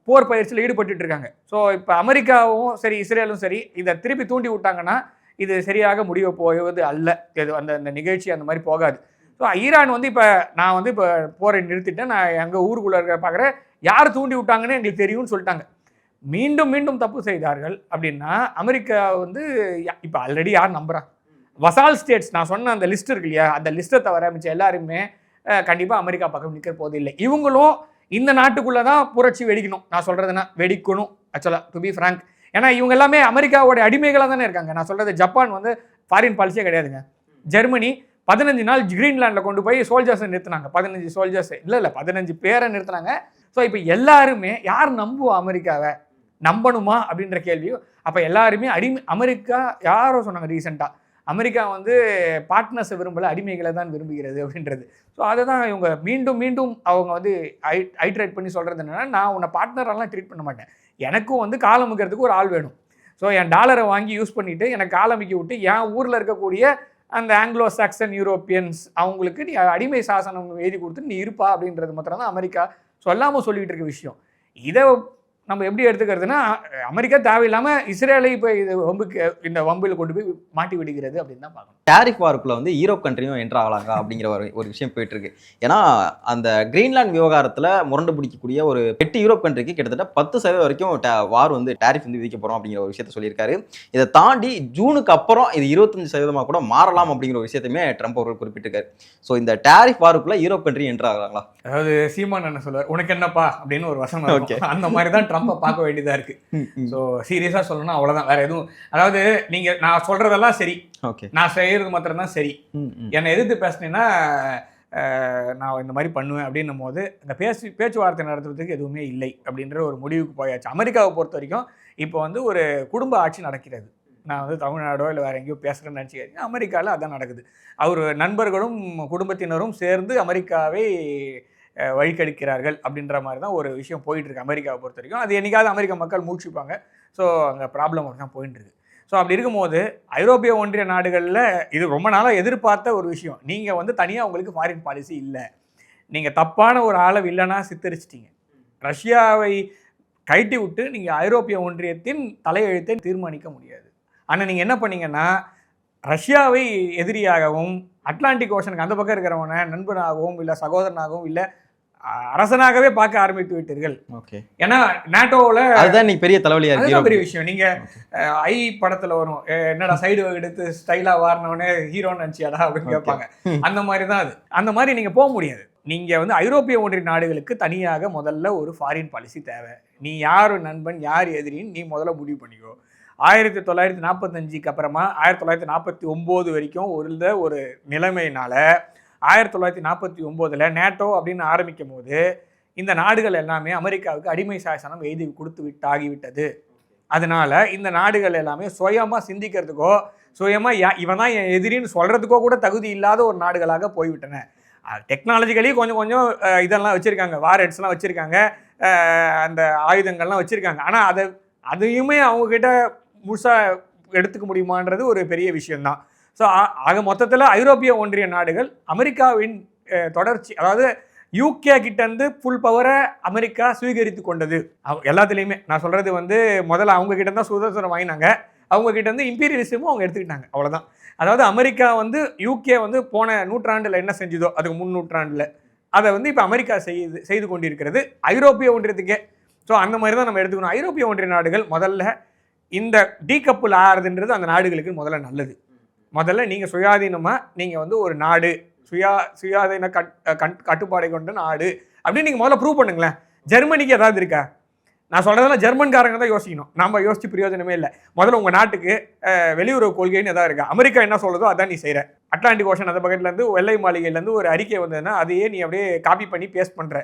போர் பயிற்சியில் ஈடுபட்டு இருக்காங்க. ஸோ இப்போ அமெரிக்காவும் சரி இஸ்ரேலும் சரி இதை திருப்பி தூண்டி விட்டாங்கன்னா இது சரியாக முடிவு போவது அல்ல. இது அந்த நிகழ்ச்சி அந்த மாதிரி போகாது. ஸோ ஈரான் வந்து இப்போ நான் வந்து இப்போ போரை நிறுத்திட்டேன், நான் எங்கள் ஊருக்குள்ளே இருக்க பார்க்குறேன், யார் தூண்டி விட்டாங்கன்னு எங்களுக்கு தெரியும்னு சொல்லிட்டாங்க. மீண்டும் மீண்டும் தப்பு செய்தார்கள் அப்படின்னா அமெரிக்கா வந்து இப்போ ஆல்ரெடி யார் நம்புறா? வசால் ஸ்டேட்ஸ் நான் சொன்ன அந்த லிஸ்ட் இருக்கு இல்லையா, அந்த லிஸ்ட்டை தவிர மிச்சம் எல்லாருமே கண்டிப்பாக அமெரிக்கா பக்கம் நிற்கிற போது இல்லை. இவங்களும் இந்த நாட்டுக்குள்ளே தான் புரட்சி வெடிக்கணும். நான் சொல்கிறதுனா வெடிக்கணும் ஆக்சுவலாக, டு பி ஃப்ராங்க். ஏன்னா இவங்க எல்லாமே அமெரிக்காவோட அடிமைகளாக தானே இருக்காங்க. நான் சொல்கிறது ஜப்பான் வந்து ஃபாரின் பாலிசியே கிடையாதுங்க. ஜெர்மனி 15 நாள் கிரீன்லாண்டில் கொண்டு போய் சோல்ஜர்ஸை நிறுத்தினாங்க. 15 சோல்ஜர்ஸ் இல்லை 15 பேரை நிறுத்தினாங்க. ஸோ இப்போ எல்லாருமே யார் நம்புவா அமெரிக்காவை? நம்பணுமா அப்படின்ற கேள்வியும். அப்போ எல்லாருமே அமெரிக்கா யாரோ சொன்னாங்க ரீசெண்டாக, அமெரிக்கா வந்து பார்ட்னர்ஸை விரும்பலை, அடிமைகளை தான் விரும்புகிறது அப்படின்றது. ஸோ அதை தான் இவங்க மீண்டும் மீண்டும் அவங்க வந்து ஐட்ரேட் பண்ணி சொல்கிறது என்னென்னா, நான் உன்னை பார்ட்னரெல்லாம் ட்ரீட் பண்ண மாட்டேன், எனக்கும் வந்து காலமிக்கிறதுக்கு ஒரு ஆள் வேணும். ஸோ என் டாலரை வாங்கி யூஸ் பண்ணிவிட்டு எனக்கு காலமிக்க விட்டு என் ஊரில் இருக்கக்கூடிய அந்த ஆங்கிலோ சாக்சன் யூரோப்பியன்ஸ் அவங்களுக்கு நீ அடிமை சாசனம் எழுதி கொடுத்து நீ இருப்பா அப்படின்றது மாத்திரம் தான் அமெரிக்கா சொல்லாமல் சொல்லிகிட்டு இருக்க விஷயம். இதை நம்ம எப்படி எடுத்துக்கிறதுனா, அமெரிக்கா தேவையில்லாமல் இஸ்ரேலை இப்போ இது இந்த வம்பில் கொண்டு போய் மாட்டி விடுகிறது அப்படின்னு தான் பார்க்கணும். டேரிஃப் வாருக்குள்ள வந்து யூரோப் கண்ட்ரியும் என்ட்ரு ஆகலாங்க அப்படிங்கிற ஒரு விஷயம் போயிட்டு இருக்கு. ஏன்னா அந்த கிரீன்லாந்து விவகாரத்தில் முரண்டு பிடிக்கக்கூடிய ஒரு 8 யூரோப் கண்ட்ரிக்கு கிட்டத்தட்ட 10% வரைக்கும் வார் வந்து டேரிஃப் வந்து விதிக்க போகிறோம் அப்படிங்கிற ஒரு விஷயத்த சொல்லியிருக்காரு. இதை தாண்டி ஜூனுக்கு அப்புறம் இது 25% கூட மாறலாம் அப்படிங்கிற ஒரு விஷயத்தையுமே ட்ரம்ப் அவர்கள் குறிப்பிட்டிருக்காரு. ஸோ இந்த டேரிஃப் வாருக்குள்ள யூரோப் கண்ட்ரி என்ட்ரு ஆகலாங்களா? அதாவது சீமான் என்ன சொல்லுவார், உனக்கு என்னப்பா அப்படின்னு ஒரு வசனம். ஓகே, அந்த மாதிரி தான் ட்ரம்ப்பை பார்க்க வேண்டியதாக இருக்கு. ஸோ சீரியஸாக சொல்லணும்னா அவ்வளோதான், வேற எதுவும். அதாவது நீங்கள் நான் சொல்றதெல்லாம் சரி, ஓகே, நான் செய்யறது மாத்திரம் தான் சரி, என்னை எதிர்த்து பேசினேன்னா நான் இந்த மாதிரி பண்ணுவேன் அப்படின்னும் போது இந்த பேச்சுவார்த்தை நடத்துறதுக்கு எதுவுமே இல்லை அப்படின்ற ஒரு முடிவுக்கு போயாச்சு. அமெரிக்காவை பொறுத்த வரைக்கும் இப்போ வந்து ஒரு குடும்ப ஆட்சி நடக்கிறது. நான் வந்து தமிழ்நாடோ இல்லை வேற எங்கேயோ பேசுகிறேன்னு நினச்சிக்காதீங்க, அமெரிக்காவில் அதான் நடக்குது. அவர் நண்பர்களும் குடும்பத்தினரும் சேர்ந்து அமெரிக்காவை வழிகெடுக்கிறார்கள் அப்படின்ற மாதிரி தான் ஒரு விஷயம் போயிட்டுருக்கு அமெரிக்காவை பொறுத்த வரைக்கும். அது என்னைக்காவது அமெரிக்க மக்கள் மூழ்கிப்பாங்க. ஸோ அங்கே ப்ராப்ளம் தான் போயிட்டுருக்கு. ஸோ அப்படி இருக்கும்போது ஐரோப்பிய ஒன்றிய நாடுகளில் இது ரொம்ப நாளாக எதிர்பார்த்த ஒரு விஷயம். நீங்கள் வந்து தனியாக உங்களுக்கு ஃபாரின் பாலிசி இல்லை, நீங்கள் தப்பான ஒரு ஆளை இல்லைன்னா சித்தரிச்சிட்டிங்க, ரஷ்யாவை கழட்டி விட்டு நீங்கள் ஐரோப்பிய ஒன்றியத்தின் தலையெழுத்தை தீர்மானிக்க முடியாது. ஆனால் நீங்கள் என்ன பண்ணீங்கன்னா, ரஷ்யாவை எதிரியாகவும் அட்லாண்டிக் ஓஷனுக்கு அந்த பக்கம் இருக்கிறவனை நண்பனாகவும் இல்லை சகோதரனாகவும் இல்லை அரசனாகவே பார்க்க ஆரம்பித்து விட்டீர்கள். ஓகே, ஏன்னா நேட்டோவில் அதுதான் நீ பெரிய தலைவலியா இருக்கு. பெரிய விஷயம். நீங்க ஐ படத்துல வரும், என்னடா சைடு எடுத்து ஸ்டைலா வாரினவனே ஹீரோன்னு நினைச்சியாடா அப்படின்னு கேட்பாங்க. அந்த மாதிரி தான் அது. அந்த மாதிரி நீங்க போக முடியாது. நீங்க வந்து ஐரோப்பிய ஒன்றிய நாடுகளுக்கு தனியாக முதல்ல ஒரு ஃபாரின் பாலிசி தேவை. நீ யார் நண்பன் யார் எதிரின்னு நீ முதல்ல முடிவு பண்ணிக்கோ. 1945க்கு அப்புறமா 1949 வரைக்கும் ஒரு நிலைமையினால 1949 நேட்டோ அப்படின்னு ஆரம்பிக்கும் போது இந்த நாடுகள் எல்லாமே அமெரிக்காவுக்கு அடிமை சாசனம் எழுதி கொடுத்து ஆகிவிட்டது. அதனால இந்த நாடுகள் எல்லாமே சுயமாக சிந்திக்கிறதுக்கோ சுயமாக இவன் தான் என் எதிரின்னு சொல்கிறதுக்கோ கூட தகுதி இல்லாத ஒரு நாடுகளாக போய்விட்டன. டெக்னாலஜிக்கலி கொஞ்சம் கொஞ்சம் இதெல்லாம் வச்சுருக்காங்க, வார் ஹெட்ஸ்லாம் வச்சுருக்காங்க, அந்த ஆயுதங்கள்லாம் வச்சுருக்காங்க. ஆனால் அதையுமே அவங்கக்கிட்ட முழுசாக எடுத்துக்க முடியுமான்றது ஒரு பெரிய விஷயந்தான். ஸோ ஆக மொத்தத்தில் ஐரோப்பிய ஒன்றிய நாடுகள் அமெரிக்காவின் தொடர்ச்சி, அதாவது யூகே கிட்டேருந்து ஃபுல் பவரை அமெரிக்கா சுவீகரித்து கொண்டது. எல்லாத்துலேயுமே நான் சொல்கிறது வந்து முதல்ல அவங்க கிட்ட தான் சுதந்திரம் வாங்கினாங்க, அவங்க கிட்டேருந்து இம்பீரியலிசமும் அவங்க எடுத்துக்கிட்டாங்க, அவ்வளோதான். அதாவது அமெரிக்கா வந்து யூகே வந்து போன நூற்றாண்டில் என்ன செஞ்சதோ அதுக்கு 3 நூற்றாண்டில் அதை வந்து இப்போ அமெரிக்கா செய்து கொண்டிருக்கிறது ஐரோப்பிய ஒன்றியத்துக்கே. ஸோ அந்த மாதிரி தான் நம்ம எடுத்துக்கணும். ஐரோப்பிய ஒன்றிய நாடுகள் முதல்ல இந்த டீகப்புள் ஆகிறதுன்றது அந்த நாடுகளுக்கு முதல்ல நல்லது. முதல்ல நீங்கள் சுயாதீனமாக நீங்கள் வந்து ஒரு நாடு சுயாதீன கட்டுப்பாடை கொண்ட நாடு அப்படின்னு நீங்கள் முதல்ல ப்ரூவ் பண்ணுங்களேன். ஜெர்மனிக்கு ஏதாவது இருக்கா? நான் சொல்கிறதெல்லாம் ஜெர்மன்காரங்க தான் யோசிக்கணும், நம்ம யோசிச்சு பிரயோஜனமே இல்லை. முதல்ல உங்கள் நாட்டுக்கு வெளியுறவு கொள்கைன்னு எதாவது இருக்கா? அமெரிக்கா என்ன சொல்கிறதோ அதான் நீ செய்கிற. அட்லாண்டிக் ஓஷன் அந்த பக்கத்துலேருந்து வெள்ளை மாளிகையிலேருந்து ஒரு அறிக்கை வந்ததுன்னா அதையே நீ அப்படியே காப்பி பண்ணி பேஸ்ட் பண்ணுற.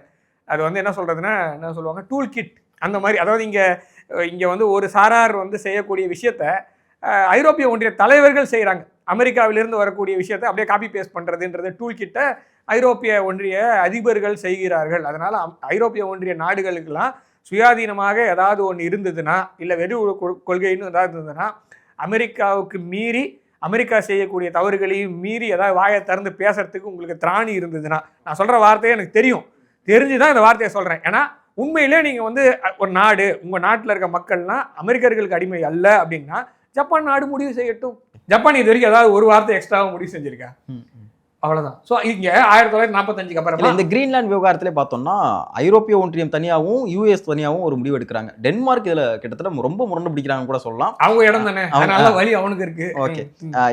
அது வந்து என்ன சொல்கிறதுன்னா என்ன சொல்லுவாங்க, டூல் கிட் அந்த மாதிரி. அதாவது இங்கே வந்து ஒரு சாரார் வந்து செய்யக்கூடிய விஷயத்த ஐரோப்பிய ஒன்றிய தலைவர்கள் செய்கிறாங்க. அமெரிக்காவிலிருந்து வரக்கூடிய விஷயத்தை அப்படியே காப்பி பேஸ்ட் பண்ணுறதுன்றது டூல் கிட்ட ஐரோப்பிய ஒன்றிய அதிபர்கள் செய்கிறார்கள். அதனால் ஐரோப்பிய ஒன்றிய நாடுகளுக்கெல்லாம் சுயாதீனமாக ஏதாவது ஒன்று இருந்ததுன்னா இல்லை வெளியுறவு கொள்கைன்னு ஏதாவது இருந்ததுன்னா அமெரிக்காவுக்கு மீறி அமெரிக்கா செய்யக்கூடிய தவறுகளையும் மீறி ஏதாவது வாயை திறந்து பேசுறதுக்கு உங்களுக்கு திராணி இருந்ததுன்னா, நான் சொல்கிற வார்த்தையை எனக்கு தெரிஞ்சு தான் இந்த வார்த்தையை சொல்கிறேன். ஏன்னா உண்மையிலே நீங்கள் வந்து ஒரு நாடு, உங்கள் நாட்டில் இருக்க மக்கள்லாம் அமெரிக்கர்களுக்கு அடிமை அல்ல அப்படின்னா ஜப்பான் நாடு முடிவு செய்யட்டும். ஜப்பான் இது வரைக்கும் ஏதாவது ஒரு வார்த்தை எக்ஸ்ட்ராவாக முடிவு செஞ்சிருக்கா? அவ்வளோதான். ஸோ இங்கே 1945க்கு அப்புறம் இந்த கிரீன்லாந்து விவகாரத்திலே பார்த்தோம்னா ஐரோப்பிய ஒன்றியம் தனியாகவும் யூஎஸ் தனியாகவும் ஒரு முடிவு எடுக்கிறாங்க. டென்மார்க் இதில் கிட்டத்தட்ட ரொம்ப முரண்டு பிடிக்கிறாங்க கூட சொல்லலாம். அவங்க இடம் தானே, அதனால வழி அவனுக்கு இருக்கு. ஓகே,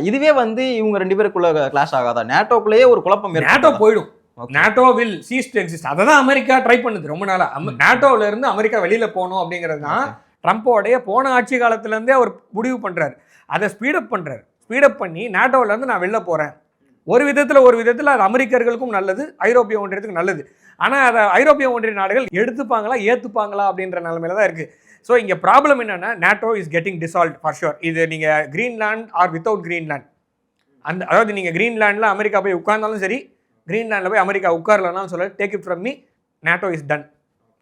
இதுவே வந்து இவங்க 2 பேருக்குள்ள கிளாஷ் ஆகாதா? நேட்டோக்குள்ளேயே ஒரு குழப்பம், நேட்டோ போயிடும். NATO will cheese to exist. அதை தான் அமெரிக்கா ட்ரை பண்ணுது ரொம்ப நாளா. நேட்டோல இருந்து அமெரிக்கா வெளியில போகணும் அப்படிங்கிறது தான் ட்ரம்போடைய போன ஆட்சி காலத்திலேருந்தே அவர் முடிவு பண்றாரு. அதை ஸ்பீடப் பண்றாரு. ஸ்பீடப் பண்ணி நேட்டோல இருந்து நான் வெளில போறேன். ஒரு விதத்தில் அது அமெரிக்கர்களுக்கும் நல்லது, ஐரோப்பிய ஒன்றியத்துக்கும் நல்லது. ஆனால் அதை ஐரோப்பிய ஒன்றிய நாடுகள் எடுத்துப்பாங்களா ஏற்றுப்பாங்களா அப்படின்ற நிலைமையில தான் இருக்குது. ஸோ இங்கே ப்ராப்ளம் என்னென்னா NATO is getting dissolve for sure. இது நீங்கள் கிரீன்லாண்ட் ஆர் வித்தவுட் கிரீன்லாண்ட் அதாவது நீங்கள் கிரீன்லாண்டில் அமெரிக்கா போய் உட்கார்ந்தாலும் சரி, கிரீன்லாண்டில் போய் அமெரிக்கா உட்காரலனாலும் சொல்ல, take it from me, NATO is done.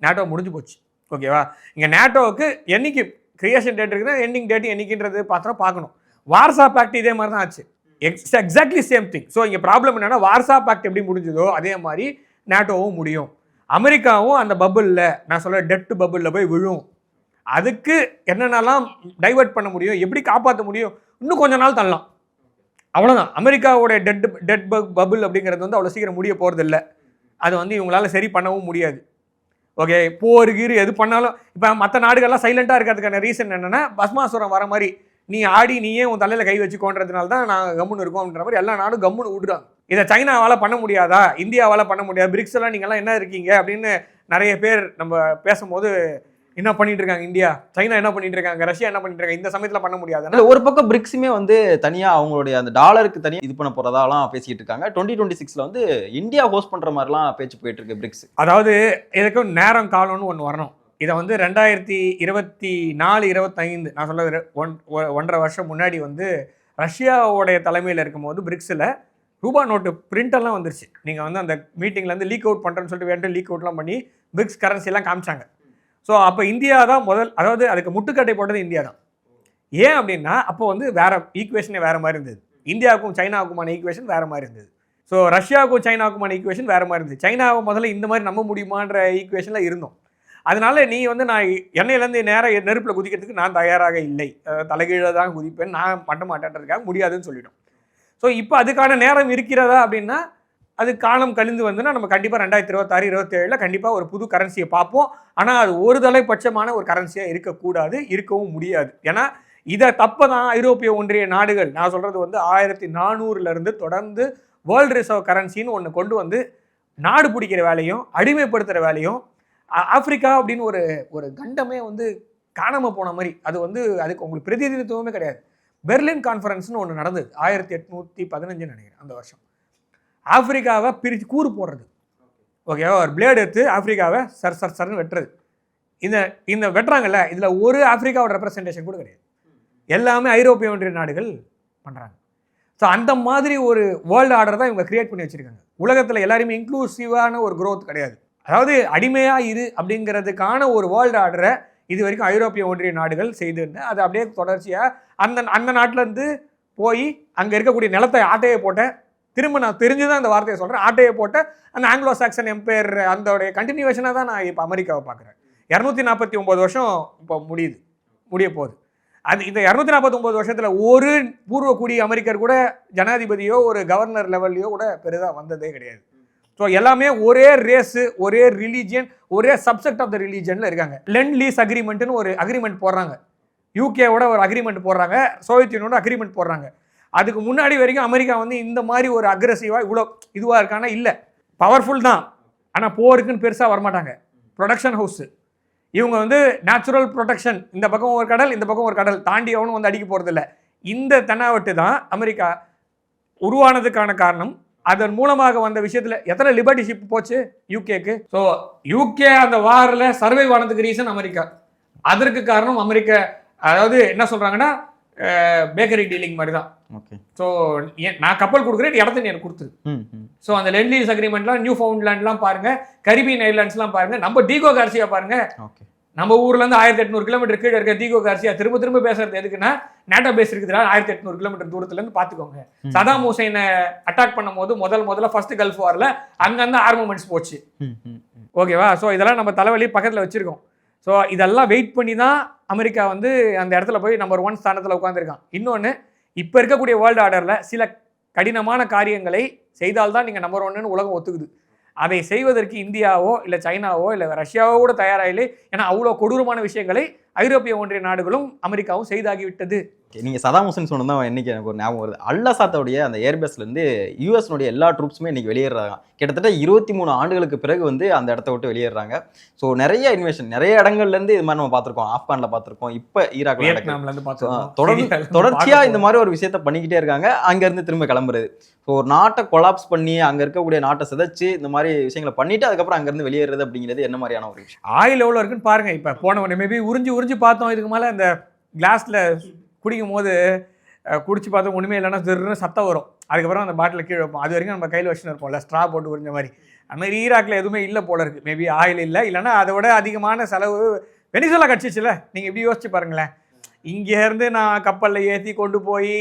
NATO முடிஞ்சு போச்சு. ஓகேவா? இங்கே நேட்டோவுக்கு என்னைக்கு கிரியேஷன் டேட் இருக்குன்னா எண்டிங் டேட் என்னைக்குன்றது பார்க்கணும். வார்சா பேக்ட் இதே மாதிரி தான் ஆச்சு. Exactly same thing. ஸோ இங்கே ப்ராப்ளம் என்னன்னா, வார்சா பேக்ட் எப்படி முடிஞ்சதோ அதே மாதிரி நேட்டோவும் முடியும். அமெரிக்காவும் அந்த பபுளில், நான் சொல்ல டெட் பபுளில் போய் விழும். அதுக்கு என்னென்னலாம் டைவெர்ட் பண்ண முடியும், எப்படி காப்பாற்ற முடியும், இன்னும் கொஞ்ச நாள் தள்ளலாம். அவ்வளோதான். அமெரிக்காவோட டெட் பபுள் அப்படிங்கிறது வந்து அவ்வளோ சீக்கிரம் முடிய போகிறது இல்லை. அது வந்து இவங்களால சரி பண்ணவும் முடியாது. ஓகே, போருக்கு எது பண்ணாலும் இப்போ மற்ற நாடுகள்லாம் சைலண்டாக இருக்கிறதுக்கான ரீசன் என்னென்னா, பஸ்மாசுரம் வர மாதிரி நீ ஆடி நீயே உன் தலையில் கை வச்சுக்கோன்றதுனால தான் நாங்கள் கம்முன்னு இருக்கோம்ன்ற மாதிரி எல்லா நாடும் கம்முன்னு விடுறாங்க. இதை சைனாவால் பண்ண முடியாதா, இந்தியாவால் பண்ண முடியாது, பிரிக்ஸ் எல்லாம் நீங்கள்லாம் என்ன இருக்கீங்க அப்படின்னு நிறைய பேர் நம்ம பேசும்போது என்ன பண்ணிட்டு இருக்காங்க, இந்தியா சைனா என்ன பண்ணிட்டு இருக்காங்க, ரஷ்யா என்ன பண்ணிட்டு இருக்காங்க, இந்த சமயத்தில் பண்ண முடியாது. ஒரு பக்கம் பிரிக்ஸுமே வந்து தனியாக அவங்களுடைய அந்த டாலருக்கு தனியாக இது பண்ண போகிறதாலாம் பேசிக்கிட்டு இருக்காங்க. 2026 வந்து இந்தியா ஹோஸ்ட் பண்ணுற மாதிரிலாம் பேச்சு போயிட்டு இருக்கு பிரிக்ஸ். அதாவது இதுக்கு நேரம் காலம்னு ஒன்று வரணும். இதை வந்து 2024-25 நான் சொல்ல 1.5 வருஷம் முன்னாடி வந்து ரஷ்யாவோடைய தலைமையில் இருக்கும்போது பிரிக்ஸில் ரூபா நோட்டு பிரிண்டெல்லாம் வந்துருச்சு. நீங்கள் வந்து அந்த மீட்டிங்லேருந்து லீக் அவுட் பண்ணுறேன்னு சொல்லிட்டு வேண்டிய லீக் அவுட்லாம் பண்ணி பிரிக்ஸ் கரன்சிலாம் காமிச்சாங்க. ஸோ அப்போ இந்தியா தான் அதாவது அதுக்கு முட்டுக்கட்டை போட்டது இந்தியா தான். ஏன் அப்படின்னா அப்போ வந்து வேற ஈக்குவேஷனே வேறு மாதிரி இருந்தது. இந்தியாவுக்கும் சைனாவுக்குமான ஈக்குவேஷன் வேறு மாதிரி இருந்தது. ஸோ ரஷ்யாவுக்கும் சைனாவுக்குமான ஈக்குவேஷன் வேறு மாதிரி இருந்தது. சைனாவை முதல்ல இந்த மாதிரி நம்ப முடியுமான்ற ஈக்குவேஷனில் இருந்தோம். அதனால நீ வந்து நான் எண்ணெயிலேருந்து நேராக நெருப்பில் குதிக்கிறதுக்கு நான் தயாராக இல்லை, தலைகீழ தான் குதிப்பேன், நான் மாட்டேன்றதுக்காக முடியாதுன்னு சொல்லிட்டோம். ஸோ இப்போ அதுக்கான நேரம் இருக்கிறதா அப்படின்னா, அது காலம் கழிந்து வந்துன்னா நம்ம கண்டிப்பாக 2026-27 கண்டிப்பாக ஒரு புது கரன்சியை பார்ப்போம். ஆனால் அது ஒரு தலைப்பட்சமான ஒரு கரன்சியாக இருக்கக்கூடாது, இருக்கவும் முடியாது. ஏன்னா இதை தப்பை தான் ஐரோப்பிய ஒன்றிய நாடுகள், நான் சொல்கிறது வந்து 1400 தொடர்ந்து வேர்ல்டு ரிசர்வ் கரன்சின்னு ஒன்று கொண்டு வந்து நாடு பிடிக்கிற வேலையும் அடிமைப்படுத்துகிற வேலையும், ஆப்பிரிக்கா அப்படின்னு ஒரு கண்டமே வந்து காணாமல் போன மாதிரி, அது வந்து அதுக்கு உங்களுக்கு பிரதிநிதித்துவமே கிடையாது. பெர்லின் கான்ஃபரன்ஸ்னு ஒன்று நடந்தது 1815 நினைக்கிறேன் அந்த வருஷம். ஆப்பிரிக்காவை பிரித்து கூறு போடுறது. ஓகேவா? ஒரு பிளேடு எடுத்து ஆப்பிரிக்காவை சர்ன்னு வெட்டுறது. இந்த வெட்டுறாங்கல்ல, இதில் ஒரு ஆப்பிரிக்காவோட ரெப்ரசன்டேஷன் கூட கிடையாது. எல்லாமே ஐரோப்பிய ஒன்றிய நாடுகள் பண்ணுறாங்க. ஸோ அந்த மாதிரி ஒரு வேர்ல்டு ஆர்டர் தான் இவங்க கிரியேட் பண்ணி வச்சுருக்காங்க. உலகத்தில் எல்லாருமே இன்க்ளூசிவான ஒரு க்ரோத் கிடையாது. அதாவது அடிமையாக இரு அப்படிங்கிறதுக்கான ஒரு வேர்ல்டு ஆர்டரை இது வரைக்கும் ஐரோப்பிய ஒன்றிய நாடுகள் செய்துன்னு அது அப்படியே தொடர்ச்சியாக அந்த நாட்டிலேருந்து போய் அங்கே இருக்கக்கூடிய நிலத்தை ஆட்டையை போட்ட, திரும்ப நான் தெரிஞ்சுதான் இந்த வார்த்தையை சொல்கிறேன், ஆட்டையை போட்ட அந்த ஆங்கிலோ சாக்சன் எம்பையர் அதோடைய கண்டினியூவேஷனாக தான் நான் இப்போ அமெரிக்காவை பார்க்குறேன். 249 வருஷம் இப்போ முடிய போகுது. அது இந்த 249 வருஷத்தில் ஒரு பூர்வக்குடி அமெரிக்கர் கூட ஜனாதிபதியோ ஒரு கவர்னர் லெவல்லையோ கூட பெரிதாக வந்ததே கிடையாது. ஸோ எல்லாமே ஒரே ரேஸு, ஒரே ரிலீஜியன், ஒரே சப்செக்ட் ஆஃப் த ரிலீஜனில் இருக்காங்க. லெண்ட் லீஸ் அக்ரிமெண்ட்டுன்னு ஒரு அக்ரிமெண்ட் போடுறாங்க, யூகேவோட ஒரு அக்ரிமெண்ட் போடுறாங்க, சோவியத் யூனியனோட அக்ரிமெண்ட் போடுறாங்க. அதுக்கு முன்னாடி வரைக்கும் அமெரிக்கா வந்து இந்த மாதிரி ஒரு அக்ரெசிவாக இவ்வளோ இதுவாக இருக்கானா இல்லை. பவர்ஃபுல் தான், ஆனால் போருக்குன்னு பெருசாக வரமாட்டாங்க. ப்ரொடக்ஷன் ஹவுஸு இவங்க வந்து நேச்சுரல் ப்ரொடெக்ஷன், இந்த பக்கம் ஒரு கடல் இந்த பக்கம் ஒரு கடல் தாண்டி அவனும் வந்து அடிக்க போகிறதில்ல. இந்த தென்னாவட்டு தான் அமெரிக்கா உருவானதுக்கான காரணம். அதன் மூலமாக வந்த விஷயத்தில் எத்தனை லிபர்ட்டி ஷிப் போச்சு யூகேக்கு. ஸோ யூகே அந்த வாரில் சர்வைவ் ஆனதுக்கு ரீசன் அமெரிக்கா. அதற்கு காரணம் அமெரிக்கா. அதாவது என்ன சொல்கிறாங்கன்னா பேக்கரி டீலிங் மாதிரி தான். ஓகே. ஸோ நான் கப்பல் கொடுக்குறேன், இடத்த நீ எனக்கு கொடுத்துரு. ஸோ அந்த லெண்ட் லீஸ் அக்ரிமெண்ட்லாம் நியூ ஃபவுண்ட்லேண்ட்லாம் பாருங்கள், கரிபியன் ஐலாண்ட்ஸ்லாம் பாருங்கள், நம்ம டீகோ கார்சியா பாருங்கள். ஓகே. நம்ம ஊர்லேருந்து 1800 கிலோமீட்டர் கீழே இருக்க டீகோ கார்சியா திரும்ப பேசுறது எதுக்குன்னா, நேட்டோ பேஸ் இருக்குதுடா 1800 கிலோமீட்டர் தூரத்துலேருந்து பார்த்துக்கோங்க. சதாம் ஹுசைனை அட்டாக் பண்ணும் போது முதல்ல ஃபர்ஸ்ட் கல்ஃப் வாரில் அங்கேருந்து ஆர்மமெண்ட்ஸ் போச்சு. ஓகேவா? ஸோ இதெல்லாம் நம்ம தலைவலி பக்கத்தில் வச்சுருக்கோம். ஸோ இதெல்லாம் வெயிட் பண்ணி தான் அமெரிக்கா வந்து அந்த இடத்துல போய் நம்பர் 1 ஸ்தானத்தில் உட்காந்துருக்கான். இன்னொன்று, இப்போ இருக்கக்கூடிய வேர்ல்டு ஆர்டரில் சில கடினமான காரியங்களை செய்தால்தான் நீங்கள் நம்பர் 1ன்னு உலகம் ஒத்துக்குது. அதை செய்வதற்கு இந்தியாவோ இல்லை சைனாவோ இல்லை ரஷ்யாவோ கூட தயாராக இல்லை. ஏன்னா அவ்வளோ கொடூரமான விஷயங்களை ஐரோப்பிய ஒன்றிய நாடுகளும் அமெரிக்காவும் செய்தாகிவிட்டது. நீங்கள் சதாம் ஹுசைன் சொன்னதான் இன்னைக்கு எனக்கு ஒரு ஞாபகம் வருது. அல்லசாத்தோடைய அந்த ஏர்பேஸ்லேருந்து யூஎஸ்னுடைய எல்லா ட்ரூப்ஸுமே இன்னைக்கு வெளியேறாங்க. கிட்டத்தட்ட 23 ஆண்டுகளுக்கு பிறகு வந்து அந்த இடத்த விட்டு வெளியேறாங்க. ஸோ நிறைய இன்வெஷன் நிறைய இடங்கள்லேருந்து இது மாதிரி நம்ம பார்த்துருக்கோம். ஆப்கானில் பார்த்துருக்கோம், இப்போ ஈராக்ல தொடர்ச்சியாக இந்த மாதிரி ஒரு விஷயத்த பண்ணிக்கிட்டே இருக்காங்க. அங்கேருந்து திரும்ப கிளம்புறது. ஸோ ஒரு நாட்டை கொலாப்ஸ் பண்ணி அங்கே இருக்கக்கூடிய நாட்டை சிதைச்சு இந்த மாதிரி விஷயங்களை பண்ணிட்டு அதுக்கப்புறம் அங்கேருந்து வெளியேறது அப்படிங்கிறது என்ன மாதிரியான ஒரு விஷயம்? ஆயில் எவ்வளோ இருக்குன்னு பாருங்க. இப்போ போன உடனே மேபி உறிஞ்சி பார்த்தோம். இதுக்கு மேலே அந்த கிளாஸில் குடிக்கும் போது குடிச்சு பார்த்தா ஒன்றுமே இல்லைன்னா திருன்னு சத்தம் வரும். அதுக்கப்புறம் அந்த பாட்டில் கீழே வைப்போம். அது வரைக்கும் நம்ம கையில் வச்சுன்னு இருப்போம்ல, ஸ்ட்ரா போட்டு உறிஞ்ச மாதிரி. அது மாதிரி ஈராக்கில் எதுவுமே இல்லை போல இருக்குது. மேபி ஆயில் இல்லை, இல்லைன்னா அதை விட அதிகமான செலவு வெனிசுலா கிடச்சிச்சுல. நீங்கள் எப்படி யோசிச்சு பாருங்களேன், இங்கேருந்து நான் கப்பலில் ஏற்றி கொண்டு போய்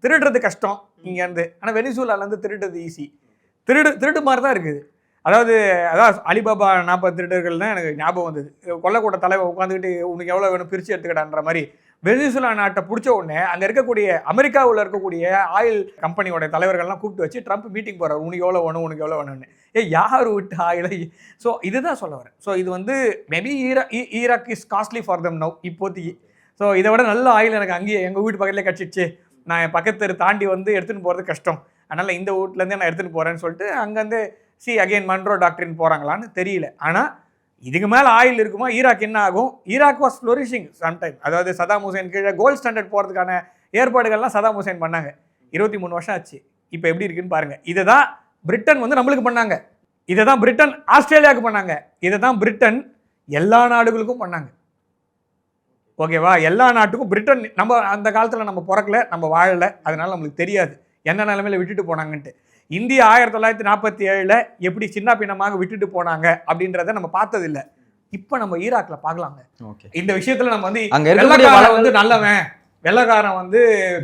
திருடுறது கஷ்டம் இங்கேருந்து. ஆனால் வெனிசுலாலேருந்து திருடுறது ஈஸி. திருடு மாதிரி தான் இருக்குது. அதாவது அலிபாபா 40 திருடர்கள் தான் எனக்கு ஞாபகம் வந்தது. கொல்லக்கூட தலைவர் உட்காந்துக்கிட்டு உனக்கு எவ்வளோ வேணும் பிரித்து எடுத்துக்கிட்டான்ற மாதிரி வெனிசுலா நாட்டை பிடிச்ச உடனே அங்கே இருக்கக்கூடிய அமெரிக்காவில் இருக்கக்கூடிய ஆயில் கம்பெனியோட தலைவர்கள்லாம் கூப்பிட்டு வச்சு ட்ரம்ப் மீட்டிங் போகிறார். உனக்கு எவ்வளோ வேணும், உனக்கு எவ்வளோ வேணும்னு. யார் விட்டு ஆயிலை? ஸோ இதுதான் சொல்ல வரேன். ஸோ இது வந்து maybe Iraq is costly for them now இப்போதைக்கு. ஸோ இதை விட நல்ல ஆயில் எனக்கு அங்கேயே எங்கள் வீட்டு பக்கத்துலேயே கிடச்சிடுச்சு, நான் என் பக்கத்து தாண்டி வந்து எடுத்துகிட்டு போகிறது கஷ்டம், அதனால் இந்த வீட்டிலேருந்தே நான் எடுத்துகிட்டு போகிறேன்னு சொல்லிட்டு அங்கேருந்து அகைன் மன்ரோ டாக்டரின் போகிறாங்களான்னு தெரியல. ஆனால் இதுக்கு மேலே ஆயில் இருக்குமா? ஈராக் என்ன ஆகும்? Iraq was flourishing sometime. அதாவது சதாம் ஹுசேன் கீழே கோல்ட் ஸ்டாண்டர்ட் போகிறதுக்கான ஏற்பாடுகள்லாம் சதாம் ஹுசேன் பண்ணாங்க. 23 வருஷம் ஆச்சு. இப்போ எப்படி இருக்குன்னு பாருங்கள். இதை தான் பிரிட்டன் வந்து நம்மளுக்கு பண்ணாங்க, இதை தான் பிரிட்டன் ஆஸ்திரேலியாவுக்கு பண்ணாங்க, இதை தான் பிரிட்டன் எல்லா நாடுகளுக்கும் பண்ணாங்க. ஓகேவா? எல்லா நாட்டுக்கும் பிரிட்டன். நம்ம அந்த காலத்தில் நம்ம பிறக்கல, நம்ம வாழலை, அதனால நம்மளுக்கு தெரியாது எந்த நிலைமையில விட்டுட்டு போனாங்கன்ட்டு. இந்தியா 1947 எப்படி சின்ன பின்னமாக விட்டுட்டு போனாங்க அப்படின்றத நம்ம பார்த்ததில்லை. இப்போ நம்ம ஈராக்ல பார்க்கலாங்க. இந்த விஷயத்துல நம்ம வந்து வெள்ளக்காரன் வந்து நல்லவன், வெள்ளக்காரன் வந்து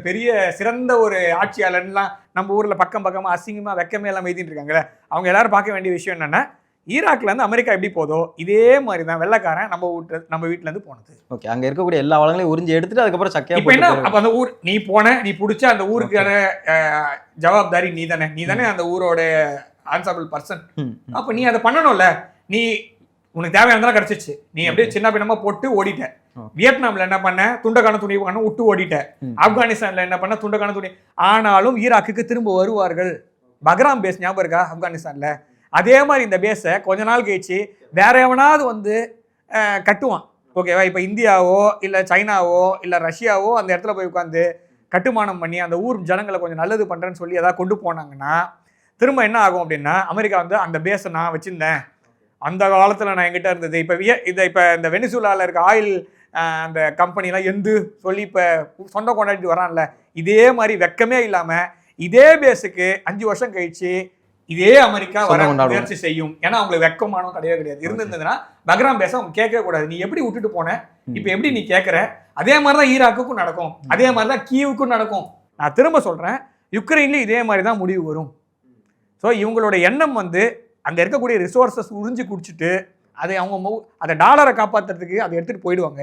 பெரிய சிறந்த ஒரு ஆட்சியாளர்லாம் நம்ம ஊர்ல பக்கமா அசிங்கமா வெக்கமே எல்லாம் எழுதிட்டு இருக்காங்களே, அவங்க எல்லாரும் பார்க்க வேண்டிய விஷயம் என்னன்னா, ஈராக்ல இருந்து அமெரிக்கா எப்படி போதோ இதே மாதிரி தான் வெள்ளக்காரன் நம்ம வீட்டுல இருந்து போனது. ஓகே, அங்க இருக்கக்கூடிய எல்லா வளங்களையும் உறிஞ்சி எடுத்துட்டு அதுக்கப்புறம் சக்கையா இப்போ என்ன, அப்ப அந்த ஊர் நீ பிடிச்ச அந்த ஊருக்கான ஜவாப்தாரி நீ தானே அந்த ஊரோட ஆன்சபிள் பர்சன். அப்ப நீ அதை பண்ணணும்ல. நீ உனக்கு தேவையானதெல்லாம் கிடைச்சிச்சு, நீ அப்படியே சின்ன பின்னமா போட்டு ஓடிட்ட. வியட்நாம்ல என்ன பண்ண, துண்டக்கான துணி பண்ண விட்டு ஓடிட்ட. ஆப்கானிஸ்தான்ல என்ன பண்ண, துண்டக்கான துணி. ஆனாலும் ஈராக்குக்கு திரும்ப வருவார்கள். பக்ராம் பேஸ் ஞாபகம் இருக்கா ஆப்கானிஸ்தான்ல? அதே மாதிரி இந்த பேஸை கொஞ்ச நாள் கழிச்சு வேற எவனாவது வந்து கட்டுவான். ஓகேவா? இப்போ இந்தியாவோ இல்லை சைனாவோ இல்லை ரஷ்யாவோ அந்த இடத்துல போய் உட்காந்து கட்டுமானம் பண்ணி அந்த ஊர் ஜனங்களை கொஞ்சம் நல்லது பண்ணுறேன்னு சொல்லி எதாவது கொண்டு போனாங்கன்னா திரும்ப என்ன ஆகும் அப்படின்னா, அமெரிக்கா வந்து அந்த பேஸை நான் வச்சுருந்தேன், அந்த காலத்தில் நான் என்கிட்ட இருந்தது, இப்போ இந்த வெனிசுலாவில் இருக்க ஆயில் அந்த கம்பெனிலாம் எந்து சொல்லி இப்போ சொந்த கொண்டாடிட்டு வரான்ல, இதே மாதிரி வெக்கமே இல்லாமல் இதே பேஸுக்கு 5 வருஷம் கழிச்சு இதே அமெரிக்கா வர முயற்சி செய்யும். ஏன்னா அவங்களுக்கு வெக்கமானம் கிடையாது. இருந்திருந்ததுன்னா பக்ராம் பேச அவங்க கேட்கவே கூடாது. நீ எப்படி விட்டுட்டு போன, இப்போ எப்படி நீ கேட்குற, அதே மாதிரி தான் ஈராக்குக்கும் நடக்கும், அதே மாதிரி தான் கீவுக்கும் நடக்கும். நான் திரும்ப சொல்கிறேன், யுக்ரைன்லேயும் இதே மாதிரி தான் முடிவு வரும். ஸோ இவங்களோட எண்ணம் வந்து அங்கே இருக்கக்கூடிய ரிசோர்ஸஸ் உறிஞ்சி குடிச்சிட்டு அதை டாலரை காப்பாற்றுறதுக்கு அதை எடுத்துகிட்டு போயிடுவாங்க.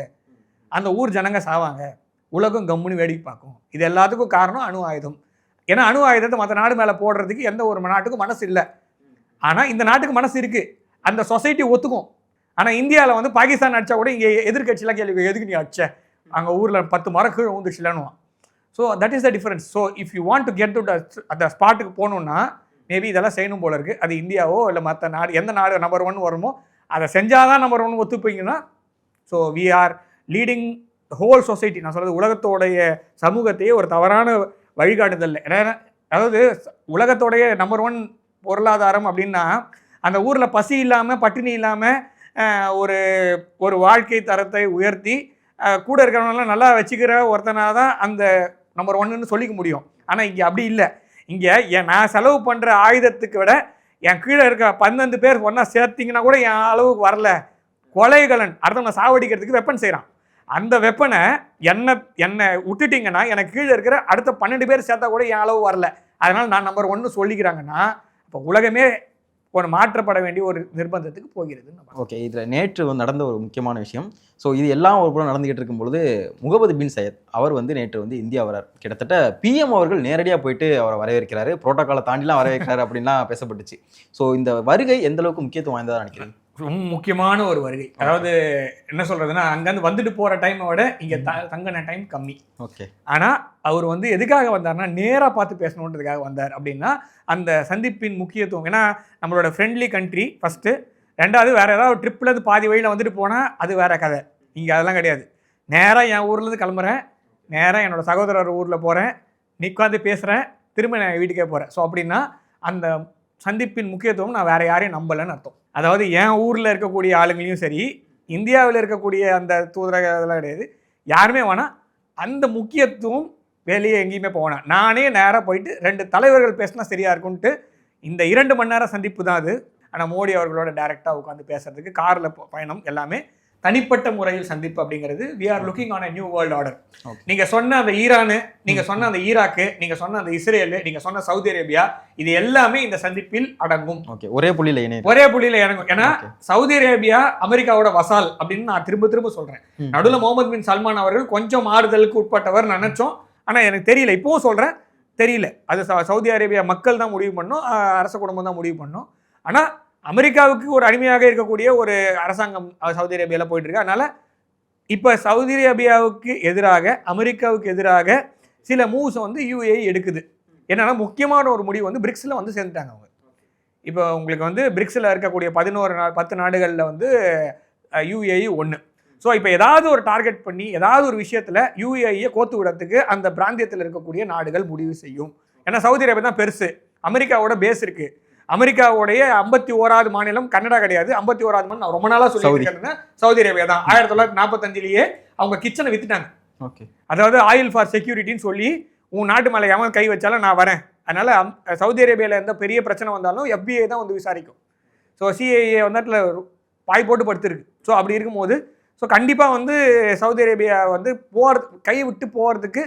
அந்த ஊர் ஜனங்க சாவாங்க, உலகம் கம்முன்னு வேடிக்கை பார்க்கும். இது எல்லாத்துக்கும் காரணம் அணு ஆயுதம். ஏன்னா அணு ஆயுதத்தை மற்ற நாடு மேலே போடுறதுக்கு எந்த ஒரு நாட்டுக்கும் மனசு இல்லை. ஆனால் இந்த நாட்டுக்கு மனசு இருக்குது, அந்த சொசைட்டி ஒத்துக்கும். ஆனால் இந்தியாவில் வந்து பாகிஸ்தான் அடித்தா கூட இங்கே எதிர்கட்சியெலாம் கேள்வி, எதுக்கு நீ அடிச்ச, அங்கே ஊரில் 10 மரம் கீழே ஊந்துச்சுலன்னுவான். So that is the difference. So if you want to get to அந்த ஸ்பாட்டுக்கு போகணுன்னா மேபி இதெல்லாம் செய்யணும் போல இருக்குது. அது இந்தியாவோ இல்லை மற்ற நாடு, எந்த நாடு நம்பர் 1 வருமோ அதை செஞ்சால் தான் நம்பர் 1 ஒத்துப்பீங்கன்னா. So we are leading whole society. நான் சொல்கிறது உலகத்தோடைய சமூகத்தையே ஒரு தவறான வழிகாட்டுதல். அதாவது உலகத்தோடைய நம்பர் 1 பொருளாதாரம் அப்படின்னா அந்த ஊரில் பசி இல்லாமல் பட்டினி இல்லாமல் ஒரு வாழ்க்கை தரத்தை உயர்த்தி கூட இருக்கிறவங்களாம் நல்லா வச்சுக்கிற ஒருத்தனாக தான் அந்த நம்பர் 1ன்னு சொல்லிக்க முடியும். ஆனால் இங்கே அப்படி இல்லை. இங்கே நான் செலவு பண்ணுற ஆயுதத்துக்கு விட என் கீழே இருக்க 12 பேர் ஒன்றா சேர்த்திங்கன்னா கூட என் அளவுக்கு வரல. கொலைகளன் அடுத்த நான் சாவடிக்கிறதுக்கு வெப்பன் செய்கிறான். அந்த வெப்பனை என்னை விட்டுட்டிங்கன்னா எனக்கு கீழே இருக்கிற அடுத்த 12 பேர் சேர்த்தா கூட என் அளவு வரல. அதனால் நான் நம்பர் 1 சொல்லிக்கிறாங்கன்னா இப்போ உலகமே ஒரு மாற்றப்பட வேண்டிய ஒரு நிர்பந்தத்துக்கு போகிறது. ஓகே, இதில் நேற்று நடந்த ஒரு முக்கியமான விஷயம். ஸோ இது எல்லாம் ஒரு புறம் நடந்துகிட்டு இருக்கும்பொழுது முகமது பின் சையத் அவர் வந்து நேற்று வந்து இந்தியா வரார். கிட்டத்தட்ட பிஎம் அவர்கள் நேரடியாக போயிட்டு அவரை வரவேற்கிறாரு, புரோட்டோகாலை தாண்டிலாம் வரவேற்கிறாரு அப்படின்லாம் பேசப்பட்டுச்சு. ஸோ இந்த வருகை எந்த அளவுக்கு முக்கியத்துவம் வாய்ந்ததாக நினைக்கிறேன்? ரொம்ப முக்கியமான ஒரு வருகை. அதாவது என்ன சொல்றதுன்னா, அங்கேருந்து வந்துட்டு போகிற டைமை விட இங்கே தங்கின டைம் கம்மி. ஓகே. ஆனால் அவர் வந்து எதுக்காக வந்தார்னா நேராக பார்த்து பேசணுன்றதுக்காக வந்தார். அப்படின்னா அந்த சந்திப்பின் முக்கியத்துவம். ஏன்னா நம்மளோட ஃப்ரெண்ட்லி கண்ட்ரி ஃபஸ்ட்டு, ரெண்டாவது வேறு ஏதாவது ட்ரிப்லேருந்து பாதி வழியில் வந்துட்டு போனால் அது வேறு கதை. இங்கே அதெல்லாம் கிடையாது. நேராக என் ஊர்லேருந்து கிளம்புறேன், நேராக என்னோட சகோதரர் ஊரில் போகிறேன், உட்காந்து பேசுகிறேன், திரும்ப நான் வீட்டுக்கே போகிறேன். ஸோ அப்படின்னா அந்த சந்திப்பின் முக்கியத்துவம் நான் வேறு யாரையும் நம்பலைன்னு அர்த்தம். அதாவது என் ஊரில் இருக்கக்கூடிய ஆளுங்களையும் சரி, இந்தியாவில் இருக்கக்கூடிய அந்த தூதரக இதெல்லாம் கிடையாது, யாருமே வேணால் அந்த முக்கியத்துவம் வெளியே எங்கேயுமே போவேன். நானே நேராக போயிட்டு 2 தலைவர்கள் பேசினா சரியா இருக்கும்ட்டு இந்த 2 மணி நேரம் சந்திப்பு தான் அது. ஆனால் மோடி அவர்களோட டைரெக்டாக உட்காந்து பேசுறதுக்கு காரில் பயணம் எல்லாமே தனிப்பட்ட முறையில் சந்திப்பு அப்படிங்கிறது we are looking on a new world order. நீங்க சொன்ன அந்த ஈரானு, நீங்க சொன்ன அந்த ஈராக்கு, நீங்க சொன்ன அந்த இஸ்ரேல், நீங்க சொன்ன சவுதி அரேபியா, இது எல்லாமே இந்த சந்திப்பில் அடங்கும். ஒரே புள்ளியில இணங்கும். ஏன்னா சவுதி அரேபியா அமெரிக்காவோட வசால் அப்படின்னு நான் திரும்ப திரும்ப சொல்றேன். நடுவில் முகமது பின் சல்மான் அவர்கள் கொஞ்சம் மாறுதலுக்கு உட்பட்டவர் நினைச்சோம். ஆனா எனக்கு தெரியல, இப்பவும் சொல்றேன் தெரியல. அது சவுதி அரேபியா மக்கள் தான் முடிவு பண்ணோம், அரச குடும்பம் தான் முடிவு பண்ணோம். ஆனா அமெரிக்காவுக்கு ஒரு அடிமையாக இருக்கக்கூடிய ஒரு அரசாங்கம் சவுதி அரேபியாவில் போயிட்டு இருக்கு. அதனால இப்போ சவுதி அரேபியாவுக்கு எதிராக அமெரிக்காவுக்கு எதிராக சில மூவ்ஸ் வந்து UAE எடுக்குது. என்னன்னா முக்கியமான ஒரு முடிவு வந்து பிரிக்ஸில் வந்து சேர்ந்துட்டாங்க அவங்க. இப்போ உங்களுக்கு வந்து பிரிக்ஸில் இருக்கக்கூடிய 10 நாடுகளில் வந்து UAE 1. ஸோ இப்போ ஏதாவது ஒரு டார்கெட் பண்ணி ஏதாவது ஒரு விஷயத்தில் UAE கோத்து விடத்துக்கு அந்த பிராந்தியத்தில் இருக்கக்கூடிய நாடுகள் முடிவு செய்யும். ஏன்னா சவுதி அரேபியா தான் பெருசு, அமெரிக்காவோட பேஸ் இருக்கு. அமெரிக்காவுடைய 51வது மாநிலம் கனடா கிடையாது. 51வது மாநிலம் ரொம்ப நாளா சொல்லியிருக்காங்கன்னா சவுதி அரேபியா தான். 1945 அவங்க கிச்சனை வித்துட்டாங்க. அதாவது ஆயில் ஃபார் செக்யூரிட்டின்னு சொல்லி உன் நாட்டு மேலே எவன் கை வச்சாலும் நான் வரேன். அதனால சவுதி அரேபியாவில் எந்த பெரிய பிரச்சனை வந்தாலும் FBI தான் வந்து விசாரிக்கும். ஸோ CIA வந்து பாய் போட்டு படுத்துருக்கு. ஸோ அப்படி இருக்கும்போது கண்டிப்பாக வந்து சவுதி அரேபியா வந்து கை விட்டு போகிறதுக்கு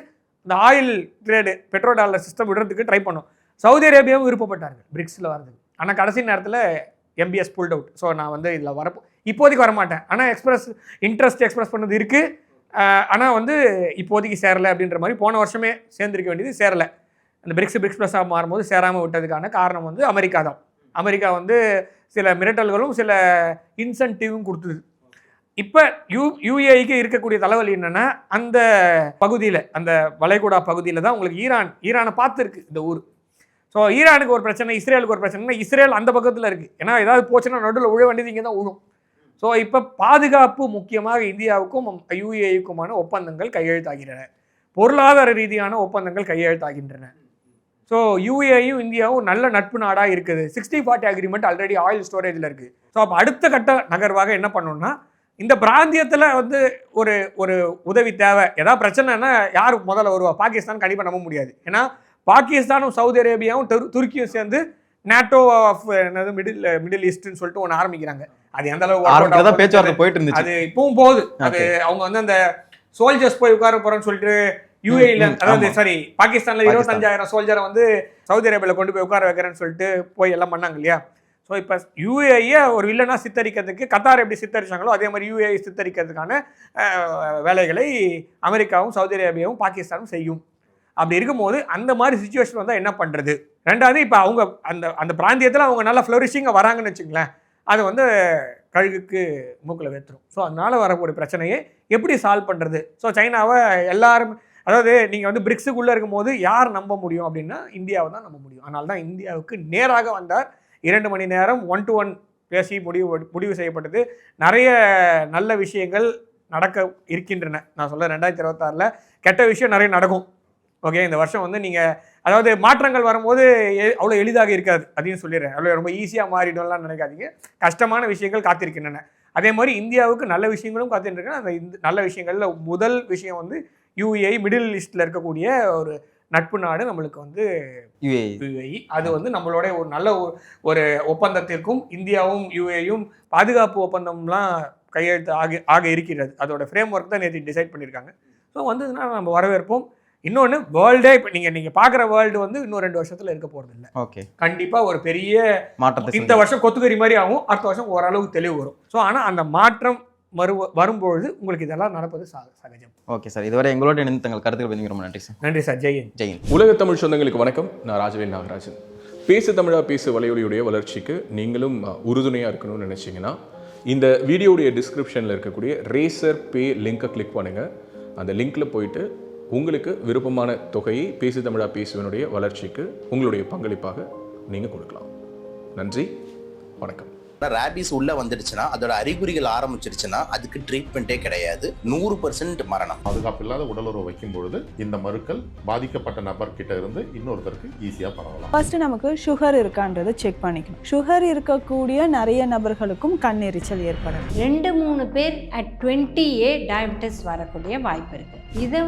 இந்த oil trade petro dollar system விடுறதுக்கு ட்ரை பண்ணும். சவுதி அரேபியாவும் விருப்பப்பட்டார்கள் பிரிக்ஸில் வரதுக்கு. ஆனால் கடைசி நேரத்தில் MBS புல்ட் அவுட். ஸோ நான் வந்து இதில் இப்போதைக்கு வரமாட்டேன். ஆனால் இன்ட்ரெஸ்ட் எக்ஸ்பிரஸ் பண்ணது இருக்குது. ஆனால் வந்து இப்போதைக்கு சேரலை அப்படின்ற மாதிரி போன வருஷமே சேர்ந்துருக்க வேண்டியது சேரலை. அந்த பிரிக்ஸ் ப்ளஸ்ஸாக மாறும்போது சேராமல் விட்டதுக்கான காரணம் வந்து அமெரிக்கா தான். அமெரிக்கா வந்து சில மிரட்டல்களும் சில இன்சென்டிவும் கொடுத்தது. இப்போ UAEக்கு இருக்கக்கூடிய தலைவலி என்னன்னா அந்த பகுதியில், அந்த வளைகுடா பகுதியில் தான் உங்களுக்கு ஈரானை பார்த்துருக்கு இந்த ஊர். ஸோ ஈரானுக்கு ஒரு பிரச்சனை, இஸ்ரேலுக்கு ஒரு பிரச்சனைனா இஸ்ரேல் அந்த பக்கத்தில் இருக்குது. ஏன்னா ஏதாவது போச்சுன்னா நடுவில் உழ வேண்டியது இங்கே தான் உழும். ஸோ இப்போ பாதுகாப்பு முக்கியமாக இந்தியாவுக்கும் UAEக்குமான ஒப்பந்தங்கள் கையெழுத்தாகின்றன. பொருளாதார ரீதியான ஒப்பந்தங்கள் கையெழுத்தாகின்றன. ஸோ UAEயும் இந்தியாவும் நல்ல நட்பு நாடாக இருக்குது. 60-40 அக்ரிமெண்ட் ஆல்ரெடி ஆயில் ஸ்டோரேஜில் இருக்குது. ஸோ அப்போ அடுத்த கட்ட நகர்வாக என்ன பண்ணணும்னா இந்த பிராந்தியத்தில் வந்து ஒரு உதவி தேவை. ஏதாவது பிரச்சனைனா யார் முதல்ல வருவா? பாகிஸ்தான் கண்டிப்பாக நம்ப முடியாது. ஏன்னா பாகிஸ்தானும் சவுதி அரேபியாவும் துருக்கியும் சேர்ந்து நேட்டோ ஆஃப் மிடில் ஈஸ்ட்னு சொல்லிட்டு ஒன்று ஆரம்பிக்கிறாங்க. அது எந்த அளவுக்கு பேச்சுவார்த்தை போயிட்டு இருந்துச்சு, அது இப்பவும் போகுது. அது அவங்க வந்து அந்த சோல்ஜர்ஸ் போய் உட்கார போறோன்னு சொல்லிட்டு UAEல, அதாவது சாரி பாகிஸ்தான்ல 25,000 சோல்ஜரை வந்து சவுதி அரேபியாவில் கொண்டு போய் உட்கார வைக்கிறேன்னு சொல்லிட்டு போய் எல்லாம் பண்ணாங்க இல்லையா? ஸோ இப்போ UAE ஒரு வில்லனா சித்தரிக்கிறதுக்கு கத்தார் எப்படி சித்தரிச்சாங்களோ அதே மாதிரி UAE சித்தரிக்கிறதுக்கான வேலைகளை அமெரிக்காவும் சவுதி அரேபியாவும் பாகிஸ்தானும் செய்யும். அப்படி இருக்கும்போது அந்த மாதிரி சிச்சுவேஷன் வந்தால் என்ன பண்ணுறது? ரெண்டாவது இப்போ அவங்க அந்த பிராந்தியத்தில் அவங்க நல்லா ஃப்ளரிஷிங்காக வராங்கன்னு வச்சுங்களேன், அது வந்து கழுகுக்கு மூக்கில் வேத்துரும். ஸோ அதனால் வரக்கூடிய பிரச்சனையை எப்படி சால்வ் பண்ணுறது? ஸோ சைனாவை எல்லாரும், அதாவது நீங்கள் வந்து பிரிக்ஸுக்குள்ளே இருக்கும்போது யார் நம்ப முடியும் அப்படின்னா இந்தியாவை தான் நம்ப முடியும். அதனால தான் இந்தியாவுக்கு நேராக வந்தார். 2 மணி நேரம் 1-to-1 பேசி முடிவு செய்யப்பட்டது. நிறைய நல்ல விஷயங்கள் நடக்க இருக்கின்றன. நான் சொல்ல 2026 கெட்ட விஷயம் நிறைய நடக்கும். ஓகே, இந்த வருஷம் வந்து நீங்கள் அதாவது மாற்றங்கள் வரும்போது அவ்வளோ எளிதாக இருக்காது, அதையும் சொல்லிடுறேன். அவ்வளோ ரொம்ப ஈஸியாக மாறிடும்லாம் நினைக்காதீங்க. கஷ்டமான விஷயங்கள் காத்திருக்கின்றன. அதே மாதிரி இந்தியாவுக்கு நல்ல விஷயங்களும் காத்துட்டு அந்த நல்ல விஷயங்கள்ல முதல் விஷயம் வந்து UAE மிடில் ஈஸ்ட்ல இருக்கக்கூடிய ஒரு நட்பு நாடு நம்மளுக்கு வந்து UAE. அது வந்து நம்மளோட ஒரு நல்ல ஒரு ஒப்பந்தத்திற்கும் இந்தியாவும் UAEயும் பாதுகாப்பு ஒப்பந்தம்லாம் கையெழுத்து ஆக இருக்கிறது. அதோட ஃப்ரேம் ஒர்க் தான் நேற்று டிசைட் பண்ணியிருக்காங்க. ஸோ வந்ததுன்னா நம்ம வரவேற்போம். இன்னொன்று வேர்ல்டே இப்போ நீங்கள் பார்க்குற வேர்ல்டு வந்து இன்னும் 2 வருஷத்தில் இருக்க போகிறது இல்லை. ஓகே, கண்டிப்பாக ஒரு பெரிய மாற்றத்தை இந்த வருஷம் கொத்துக்கறி மாதிரி ஆகும், அடுத்த வருஷம் ஓரளவுக்கு தெளிவு வரும். ஸோ ஆனால் அந்த மாற்றம் வரும்பொழுது உங்களுக்கு இதெல்லாம் நடப்பது சகஜம். ஓகே சார், இதுவரை எங்களோட இணைந்து தங்கள் கருத்துக்கள் பற்றி ரொம்ப நன்றி சார். நன்றி சார். ஜெயின். உலக தமிழ் சொந்தங்களுக்கு வணக்கம். நான் ராஜவேல் நாகராஜன். பேசு தமிழா பேசு வலையொலியுடைய வளர்ச்சிக்கு நீங்களும் உறுதுணையாக இருக்கணும்னு நினச்சிங்கன்னா இந்த வீடியோடைய டிஸ்கிரிப்ஷனில் இருக்கக்கூடிய ரேசர் பே லிங்கை கிளிக் பண்ணுங்கள். அந்த லிங்க்கில் போயிட்டு உங்களுக்கு விருப்பமான தொகையை பேசு தமிழா பேசுவனுடைய வளர்ச்சிக்கு உங்களுடைய பங்களிப்பாக நீங்கள் கொடுக்கலாம். நன்றி, வணக்கம். ரேபிஸ் உள்ள வந்துடுச்சுன்னா அதோட அறிகுறிகள் ஆரம்பிச்சிருச்சுன்னா அதுக்கு ட்ரீட்மெண்ட்டே கிடையாது, 100% மரணம். பாதுகாப்பு இல்லாத உடலுறவு வைக்கும் பொழுது இந்த மருக்கள் பாதிக்கப்பட்ட நபர் கிட்ட இருந்து இன்னொருத்தருக்கு ஈஸியா பரவலாம். ஃபர்ஸ்ட் நமக்கு சுகர் இருக்கான்றதை செக் பண்ணிக்கணும். சுகர் இருக்கக்கூடிய நிறைய நபர்களுக்கும் கண் எரிச்சல் ஏற்படும். 2-3 பேர் at 20A டயபெட்டிஸ் வரக்கூடிய வாய்ப்பு இருக்கு. இதை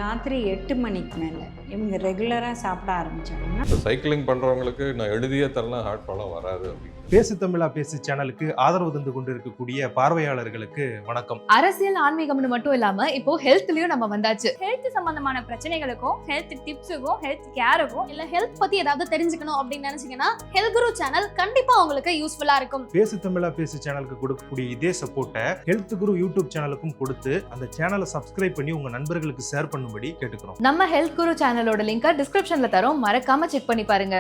ராத்திரி 8 மணிக்கு மேலே இவங்க ரெகுலராக சாப்பிட ஆரம்பிச்சாங்கன்னா சைக்கிளிங் பண்ணுறவங்களுக்கு நான் எழுதியே தரலாம், ஹார்ட் ப்ராப்ளம் வராது அப்படின்னு. பேசு தமிழா பேசு சேனலுக்கு ஆதரவு தந்து கொண்டிருக்கக்கூடிய பார்வையாளர்களுக்கு வணக்கம். அரசியல் ஆன்மீகம்னு மட்டும் இல்லாம இப்போ ஹெல்த்லயும் நம்ம வந்தாச்சு. ஹெல்த் சம்பந்தமான பிரச்சனைகளுக்கும் ஹெல்த் டிப்ஸுக்கும் ஹெல்த் கேருக்கும் இல்ல ஹெல்த் பத்தி ஏதாவது தெரிஞ்சுக்கணும் அப்படின்னு நினைச்சீங்கன்னா ஹெல்த் குரு சேனல் கண்டிப்பா உங்களுக்கு யூஸ்ஃபுல்லா இருக்கும். பேசு தமிழா பேசு சேனலுக்கு கொடுக்கக்கூடிய இதே சப்போர்ட்டை ஹெல்த் குரு யூடியூப் சேனலுக்கும் கொடுத்து அந்த சேனலை சப்ஸ்கிரைப் பண்ணி உங்க நண்பர்களுக்கு ஷேர் பண்ணும்படி கேட்டுக்கிறோம். நம்ம ஹெல்த் குரு சேனலோட லிங்கை டிஸ்கிரிப்ஷன்ல தரோம், மறக்காம செக் பண்ணி பாருங்க.